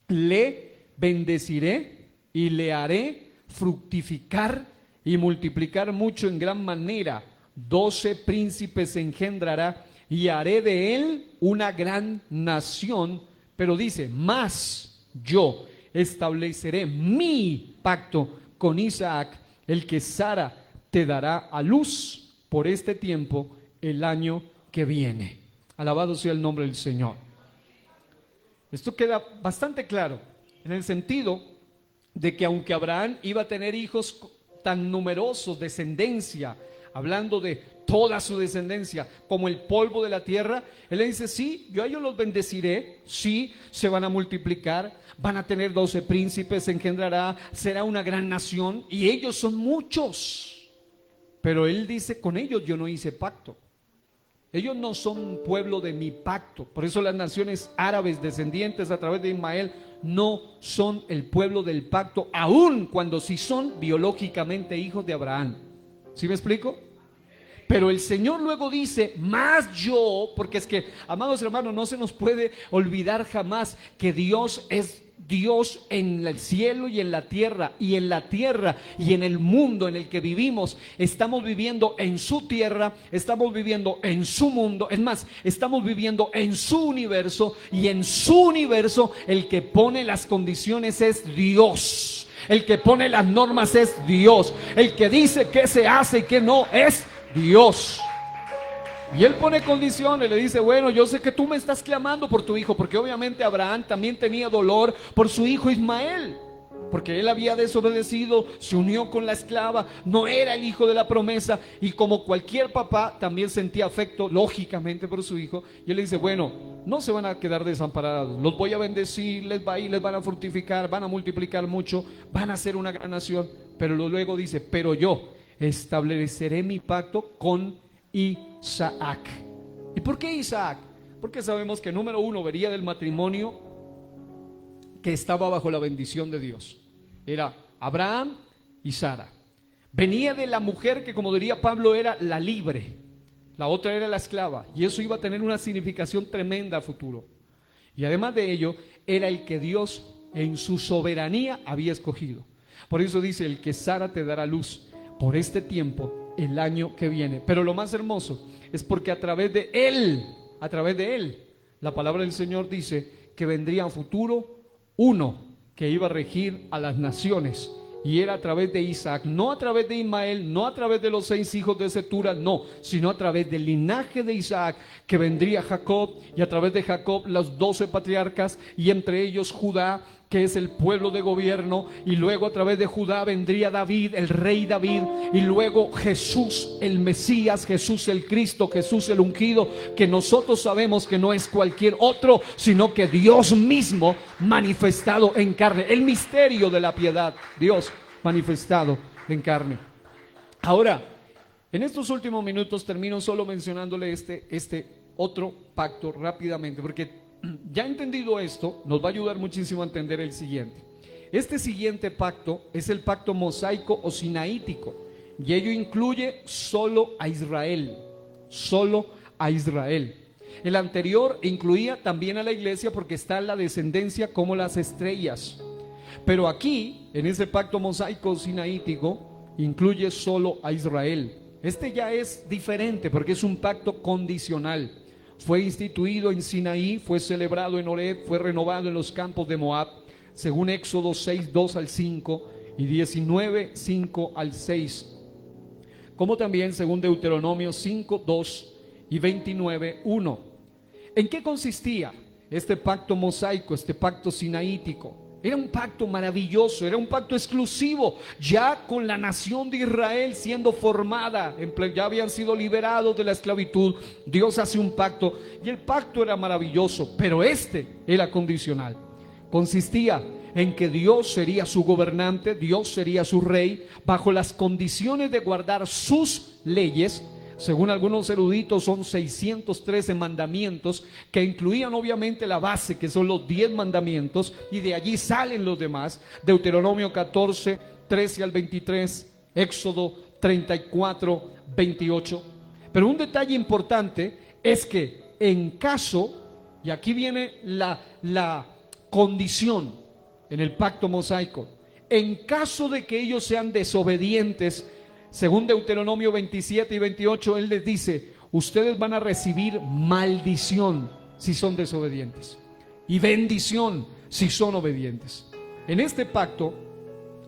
le bendeciré y le haré fructificar y multiplicar mucho en gran manera. 12 príncipes engendrará y haré de él una gran nación. Pero dice: mas yo estableceré mi pacto con Isaac, el que Sara te dará a luz por este tiempo el año que viene. Alabado sea el nombre del Señor. Esto queda bastante claro en el sentido de que aunque Abraham iba a tener hijos tan numerosos, descendencia, hablando de toda su descendencia, como el polvo de la tierra, él le dice: sí, yo a ellos los bendeciré, sí, se van a multiplicar, van a tener 12 príncipes, engendrará, será una gran nación, y ellos son muchos. Pero él dice: con ellos yo no hice pacto. Ellos no son un pueblo de mi pacto. Por eso las naciones árabes descendientes a través de Ismael no son el pueblo del pacto, aun cuando sí son biológicamente hijos de Abraham. ¿Sí me explico? Pero el Señor luego dice: más yo, porque es que, amados hermanos, no se nos puede olvidar jamás que Dios es Dios en el cielo y en la tierra, y en la tierra y en el mundo en el que vivimos. Estamos viviendo en su tierra, estamos viviendo en su mundo, es más, estamos viviendo en su universo, y en su universo el que pone las condiciones es Dios, el que pone las normas es Dios, el que dice qué se hace y qué no es Dios. Y él pone condiciones, le dice: bueno, yo sé que tú me estás clamando por tu hijo, porque obviamente Abraham también tenía dolor por su hijo Ismael, porque él había desobedecido, se unió con la esclava, no era el hijo de la promesa, y como cualquier papá también sentía afecto lógicamente por su hijo. Y él le dice: bueno, no se van a quedar desamparados, los voy a bendecir, les van a fructificar, van a multiplicar mucho, van a ser una gran nación. Pero luego dice: pero yo estableceré mi pacto con Isaac. ¿Y por qué Isaac? Porque sabemos que número uno, vería del matrimonio que estaba bajo la bendición de Dios. Era Abraham y Sara. Venía de la mujer que, como diría Pablo, era la libre, la otra era la esclava, y eso iba a tener una significación tremenda a futuro. Y además de ello, era el que Dios en su soberanía había escogido. Por eso dice, el que Sara te dará luz por este tiempo, el año que viene. Pero lo más hermoso es porque a través de él, la palabra del Señor dice que vendría a futuro uno que iba a regir a las naciones. Y era a través de Isaac, no a través de Ismael, no a través de los 6 hijos de Cetura, no, sino a través del linaje de Isaac, que vendría Jacob, y a través de Jacob los 12 patriarcas, y entre ellos Judá, que es el pueblo de gobierno, y luego a través de Judá vendría David, el rey David, y luego Jesús, el Mesías, Jesús el Cristo, Jesús el ungido, que nosotros sabemos que no es cualquier otro, sino que Dios mismo manifestado en carne, el misterio de la piedad, Dios manifestado en carne. Ahora, en estos últimos minutos termino solo mencionándole este otro pacto rápidamente, porque ya entendido esto, nos va a ayudar muchísimo a entender el siguiente. Este siguiente pacto es el pacto mosaico o sinaítico, y ello incluye solo a Israel, solo a Israel. El anterior incluía también a la iglesia porque está en la descendencia como las estrellas. Pero aquí, en ese pacto mosaico sinaítico, incluye solo a Israel. Este ya es diferente porque es un pacto condicional. Fue instituido en Sinaí, fue celebrado en Horeb, fue renovado en los campos de Moab, según Éxodo 6, 2 al 5 y 19, 5 al 6. Como también según Deuteronomio 5, 2 y 29, 1. ¿En qué consistía este pacto mosaico, este pacto sinaítico? Era un pacto maravilloso, era un pacto exclusivo, ya con la nación de Israel siendo formada, ya habían sido liberados de la esclavitud. Dios hace un pacto y el pacto era maravilloso, pero este era condicional. Consistía en que Dios sería su gobernante, Dios sería su rey, bajo las condiciones de guardar sus leyes. Según algunos eruditos son 613 mandamientos que incluían obviamente la base, que son los 10 mandamientos, y de allí salen los demás. Deuteronomio 14, 13 al 23, Éxodo 34, 28. Pero un detalle importante es que en caso, y aquí viene la condición en el pacto mosaico, en caso de que ellos sean desobedientes, según Deuteronomio 27 y 28, él les dice, ustedes van a recibir maldición si son desobedientes y bendición si son obedientes. En este pacto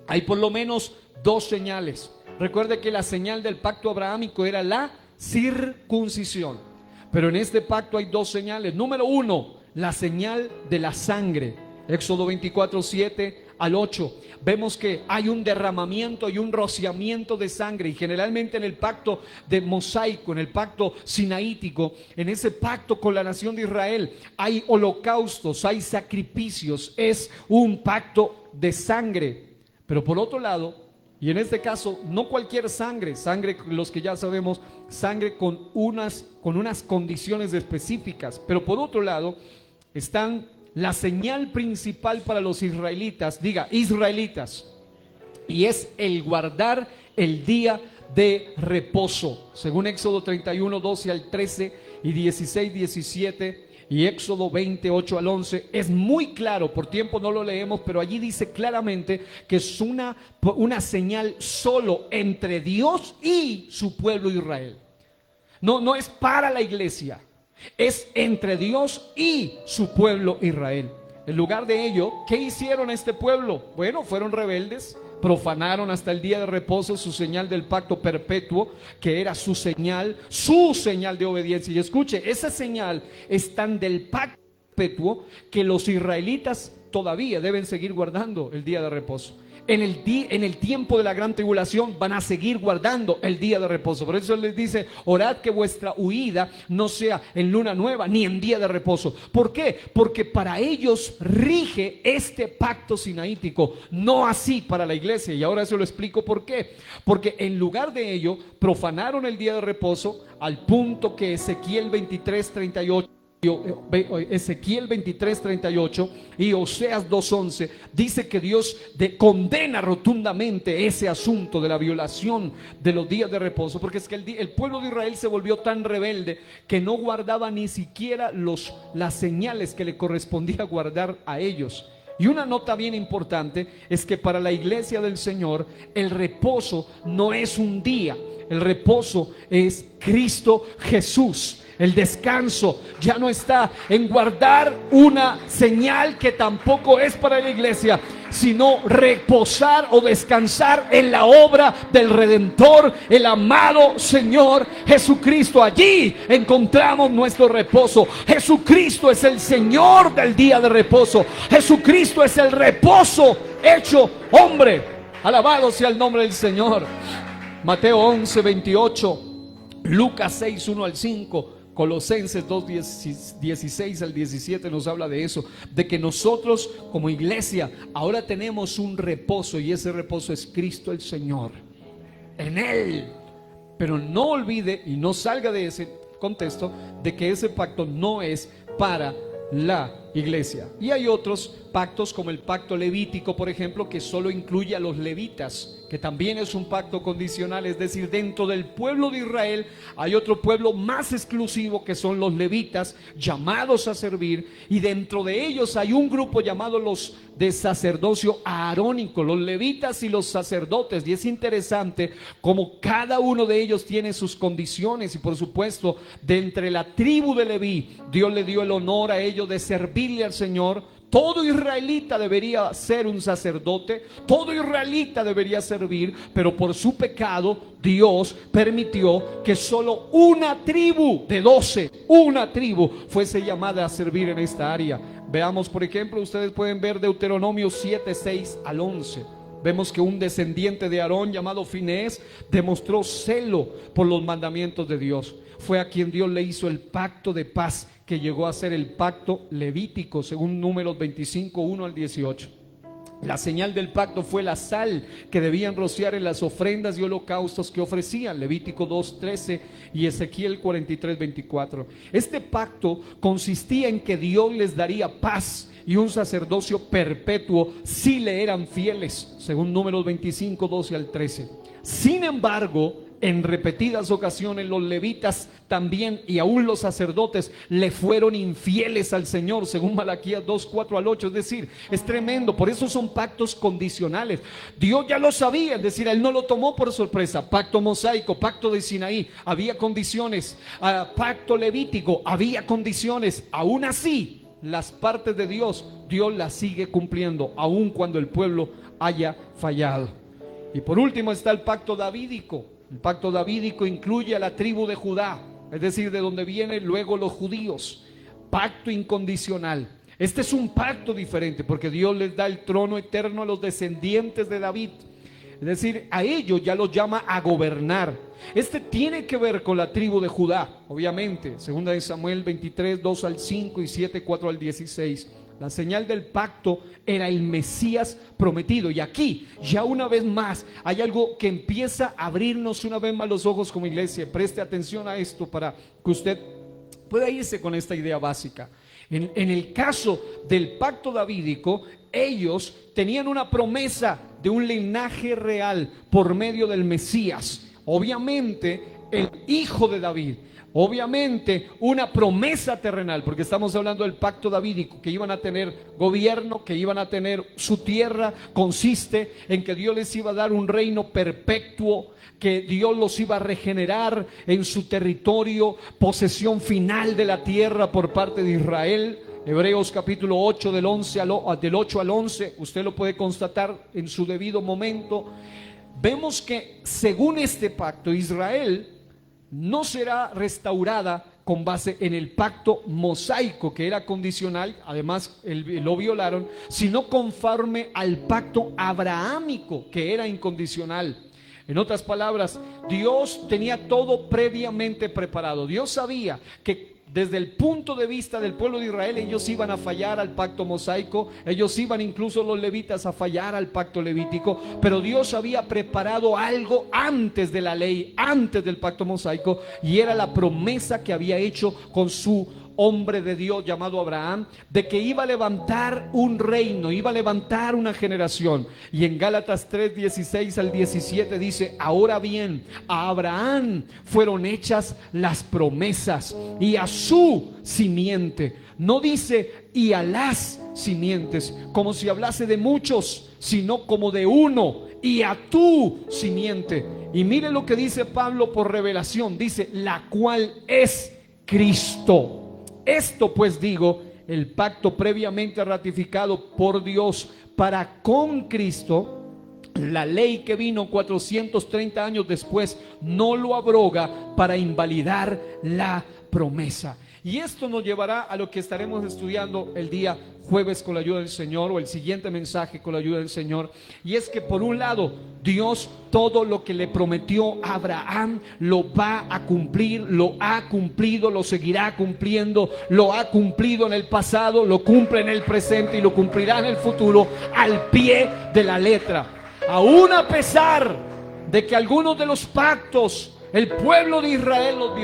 hay por lo menos 2 señales. Recuerde que la señal del pacto abrahámico era la circuncisión, pero en este pacto hay 2 señales. Número 1, la señal de la sangre. Éxodo 24, 7 al 8. Vemos que hay un derramamiento y un rociamiento de sangre, y generalmente en el pacto de mosaico, en el pacto sinaítico, en ese pacto con la nación de Israel, hay holocaustos, hay sacrificios, es un pacto de sangre. Pero por otro lado, y en este caso no cualquier sangre, los que ya sabemos, sangre con unas condiciones específicas, pero por otro lado están la señal principal para los israelitas, diga israelitas, y es el guardar el día de reposo, según Éxodo 31, 12 al 13 y 16, 17 y Éxodo 28 al 11. Es muy claro, por tiempo no lo leemos, pero allí dice claramente que es una señal solo entre Dios y su pueblo Israel. No es para la iglesia. Es entre Dios y su pueblo Israel. En lugar de ello, ¿qué hicieron este pueblo? Bueno, fueron rebeldes, profanaron hasta el día de reposo su señal del pacto perpetuo, que era su señal de obediencia. Y escuche, esa señal es tan del pacto perpetuo que los israelitas todavía deben seguir guardando el día de reposo. En el tiempo de la gran tribulación van a seguir guardando el día de reposo. Por eso les dice, orad que vuestra huida no sea en luna nueva ni en día de reposo. ¿Por qué? Porque para ellos rige este pacto sinaítico, no así para la iglesia. Y ahora se lo explico por qué. Porque en lugar de ello, profanaron el día de reposo al punto que Ezequiel 23, 38 Ezequiel 23:38 y Oseas 2:11 dice que Dios condena rotundamente ese asunto de la violación de los días de reposo, porque es que el pueblo de Israel se volvió tan rebelde que no guardaba ni siquiera las señales que le correspondía guardar a ellos. Y una nota bien importante es que para la iglesia del Señor el reposo no es un día, el reposo es Cristo Jesús. El descanso ya no está en guardar una señal que tampoco es para la iglesia, sino reposar o descansar en la obra del Redentor, el amado Señor Jesucristo. Allí encontramos nuestro reposo. Jesucristo es el Señor del día de reposo. Jesucristo es el reposo hecho hombre. Alabado sea el nombre del Señor. Mateo 11:28, Lucas 6:1-5, Colosenses 2:16 al 17 nos habla de eso, de que nosotros como iglesia ahora tenemos un reposo, y ese reposo es Cristo el Señor, en Él. Pero no olvide y no salga de ese contexto de que ese pacto no es para la iglesia. Y hay otros pactos como el pacto levítico, por ejemplo, que solo incluye a los levitas, que también es un pacto condicional. Es decir, dentro del pueblo de Israel hay otro pueblo más exclusivo que son los levitas, llamados a servir, y dentro de ellos hay un grupo llamado los de sacerdocio arónico, los levitas y los sacerdotes. Y es interesante como cada uno de ellos tiene sus condiciones, y por supuesto de entre la tribu de Leví Dios le dio el honor a ellos de servirle al Señor. Todo israelita debería ser un sacerdote, todo israelita debería servir, pero por su pecado Dios permitió que solo una tribu de 12, una tribu fuese llamada a servir en esta área. Veamos, por ejemplo, ustedes pueden ver Deuteronomio 7:6-11. Vemos que un descendiente de Aarón llamado Finés demostró celo por los mandamientos de Dios. Fue a quien Dios le hizo el pacto de paz, que llegó a ser el pacto levítico, según Números 25:1-18. La señal del pacto fue la sal que debían rociar en las ofrendas y holocaustos que ofrecían, Levítico 2:13 y Ezequiel 43:24. Este pacto consistía en que Dios les daría paz y un sacerdocio perpetuo si le eran fieles, según Números 25:12-13. Sin embargo, en repetidas ocasiones los levitas también, y aún los sacerdotes, le fueron infieles al Señor, según Malaquías 2:4-8. Es decir, es tremendo. Por eso son pactos condicionales. Dios ya lo sabía, es decir, Él no lo tomó por sorpresa. Pacto mosaico, pacto de Sinaí, había condiciones. Pacto levítico, había condiciones. Aún así, las partes de Dios las sigue cumpliendo, aun cuando el pueblo haya fallado. Y por último está el pacto davídico. El pacto davídico incluye a la tribu de Judá, es decir, de donde vienen luego los judíos. Pacto incondicional. Este es un pacto diferente, porque Dios les da el trono eterno a los descendientes de David. Es decir, a ellos ya los llama a gobernar. Este tiene que ver con la tribu de Judá, obviamente. Segunda de Samuel 23:2-5 y 7:4-16. La señal del pacto era el Mesías prometido. Y aquí, ya una vez más, hay algo que empieza a abrirnos una vez más los ojos como iglesia. Preste atención a esto para que usted pueda irse con esta idea básica. En el caso del pacto davídico, ellos tenían una promesa de un linaje real por medio del Mesías. Obviamente, el hijo de David. Obviamente una promesa terrenal, porque estamos hablando del pacto davídico, que iban a tener gobierno, que iban a tener su tierra. Consiste en que Dios les iba a dar un reino perpetuo, que Dios los iba a regenerar en su territorio, posesión final de la tierra por parte de Israel. Hebreos capítulo 8 del 8 al 11, usted lo puede constatar en su debido momento. Vemos que según este pacto, Israel no será restaurada con base en el pacto mosaico, que era condicional, además lo violaron, sino conforme al pacto abrahámico, que era incondicional. En otras palabras, Dios tenía todo previamente preparado. Dios sabía que desde el punto de vista del pueblo de Israel, ellos iban a fallar al pacto mosaico, ellos iban incluso los levitas a fallar al pacto levítico, pero Dios había preparado algo antes de la ley, antes del pacto mosaico, y era la promesa que había hecho con su hombre de Dios llamado Abraham, de que iba a levantar un reino, iba a levantar una generación. Y en Gálatas 3:16 al 17 dice: ahora bien, a Abraham fueron hechas las promesas y a su simiente. No dice y a las simientes, como si hablase de muchos, sino como de uno, y a tu simiente. Y mire lo que dice Pablo por revelación, dice: la cual es Cristo. Esto pues digo, el pacto previamente ratificado por Dios para con Cristo, la ley que vino 430 años después, no lo abroga para invalidar la promesa. Y esto nos llevará a lo que estaremos estudiando el día jueves con la ayuda del Señor, o el siguiente mensaje con la ayuda del Señor. Y es que por un lado, Dios todo lo que le prometió a Abraham lo va a cumplir, lo ha cumplido, lo seguirá cumpliendo, lo ha cumplido en el pasado, lo cumple en el presente y lo cumplirá en el futuro al pie de la letra. Aún a pesar de que algunos de los pactos el pueblo de Israel los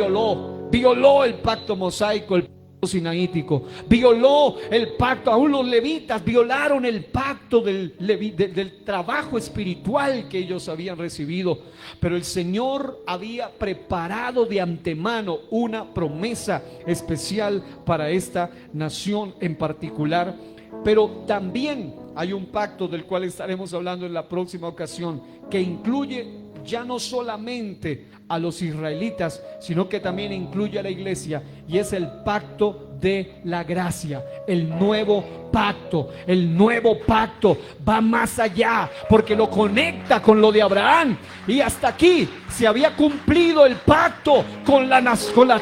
violó el pacto mosaico, el pacto sinaítico, violó el pacto. Aún los levitas violaron el pacto del trabajo espiritual que ellos habían recibido. Pero el Señor había preparado de antemano una promesa especial para esta nación en particular. Pero también hay un pacto del cual estaremos hablando en la próxima ocasión, que incluye ya no solamente a los israelitas, sino que también incluye a la iglesia, y es el pacto de la gracia, el nuevo pacto. El nuevo pacto va más allá, porque lo conecta con lo de Abraham. Y hasta aquí se había cumplido el pacto con la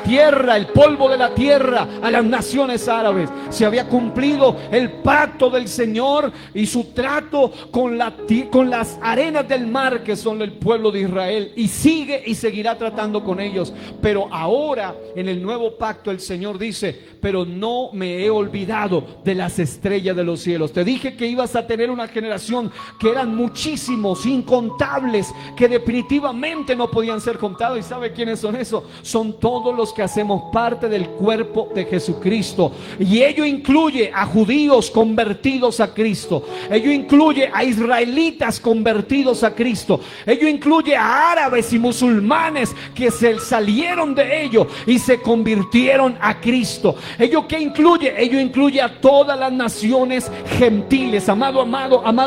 tierra, el polvo de la tierra, a las naciones árabes. Se había cumplido el pacto del Señor y su trato con las arenas del mar, que son el pueblo de Israel, y sigue y seguirá tratando con ellos. Pero ahora en el nuevo pacto el Señor dice: pero no me he olvidado de las estrellas de los cielos. Te dije que ibas a tener una generación que eran muchísimos, incontables, que definitivamente no podían ser contados. ¿Y sabe quiénes son esos? Son todos los que hacemos parte del cuerpo de Jesucristo. Y ello incluye a judíos convertidos a Cristo, ello incluye a israelitas convertidos a Cristo, ello incluye a árabes y musulmanes que se salieron de ello y se convirtieron a Cristo. ¿Ello qué incluye? Ello incluye a todas las naciones gentiles. Amado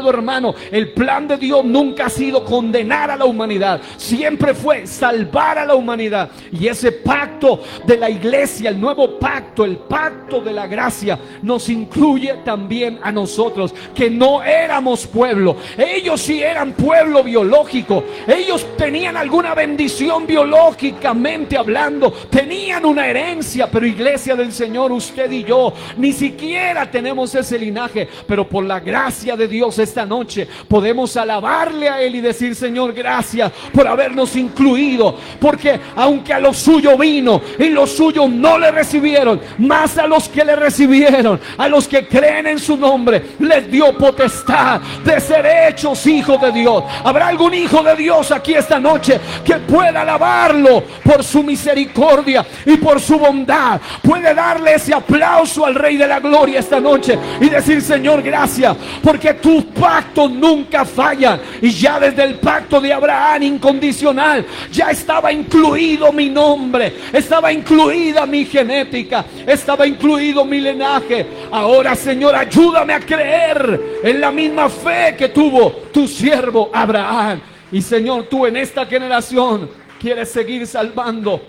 hermano, el plan de Dios nunca ha sido condenar a la humanidad, siempre fue salvar a la humanidad. Y ese pacto de la iglesia, el nuevo pacto, el pacto de la gracia, nos incluye también a nosotros, que no éramos pueblo. Ellos sí eran pueblo biológico, ellos tenían alguna bendición biológicamente hablando, tenían una herencia. Pero iglesia del Señor, usted y yo ni siquiera tenemos ese linaje. Pero por la gracia de Dios esta noche podemos alabarle a Él y decir: Señor, gracias por habernos incluido, porque aunque a los suyos vino y los suyos no le recibieron, más a los que le recibieron, a los que creen en su nombre, les dio potestad de ser hechos hijos de Dios. ¿Habrá algún hijo de Dios aquí esta noche que pueda alabarlo por su misericordia y por su bondad? Puede darle ese aplauso al Rey de la Gloria esta noche y decir: Señor, gracias, porque tus pactos nunca fallan. Y ya desde el pacto de Abraham incondicional ya estaba incluido mi nombre, estaba incluida mi genética, estaba incluido mi linaje. Ahora, Señor, ayúdame a creer en la misma fe que tuvo tu siervo Abraham. Y Señor, tú en esta generación quieres seguir salvando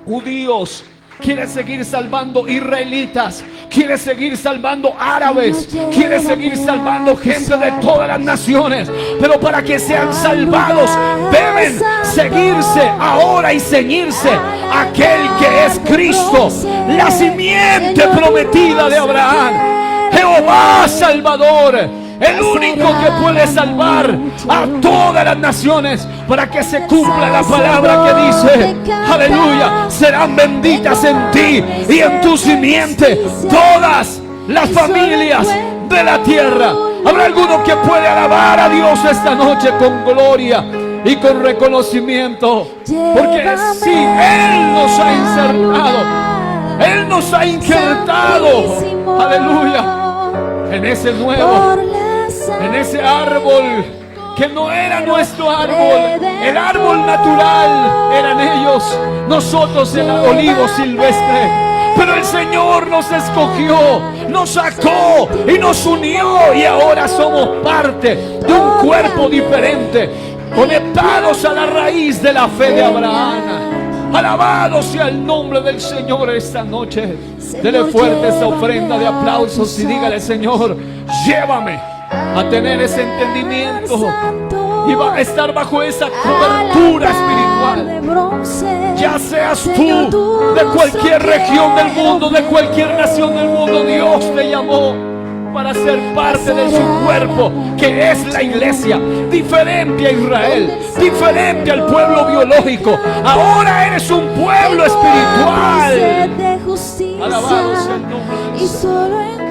judíos, quieres seguir salvando israelitas, quieres seguir salvando árabes, quieres seguir salvando gente de todas las naciones. Pero para que sean salvados deben seguirse ahora y ceñirse a aquel que es Cristo, la simiente prometida de Abraham, Jehová Salvador, el único que puede salvar a todas las naciones, para que se cumpla la palabra que dice: aleluya, serán benditas en ti y en tu simiente todas las familias de la tierra. ¿Habrá alguno que puede alabar a Dios esta noche con gloria y con reconocimiento? Porque si Él nos ha encerrado, Él nos ha injertado, aleluya, en ese nuevo, en ese árbol que no era nuestro árbol, el árbol natural eran ellos, nosotros el olivo silvestre. Pero el Señor nos escogió, nos sacó y nos unió, y ahora somos parte de un cuerpo diferente, conectados a la raíz de la fe de Abraham. Alabado sea el nombre del Señor esta noche. Dele fuerte esta ofrenda de aplausos y dígale: Señor, llévame a tener ese entendimiento y va a estar bajo esa cobertura espiritual. Ya seas tú de cualquier región del mundo, de cualquier nación del mundo, Dios te llamó para ser parte de su cuerpo, que es la iglesia, diferente a Israel, diferente al pueblo biológico. Ahora eres un pueblo espiritual. Alabado sea el nombre del Señor.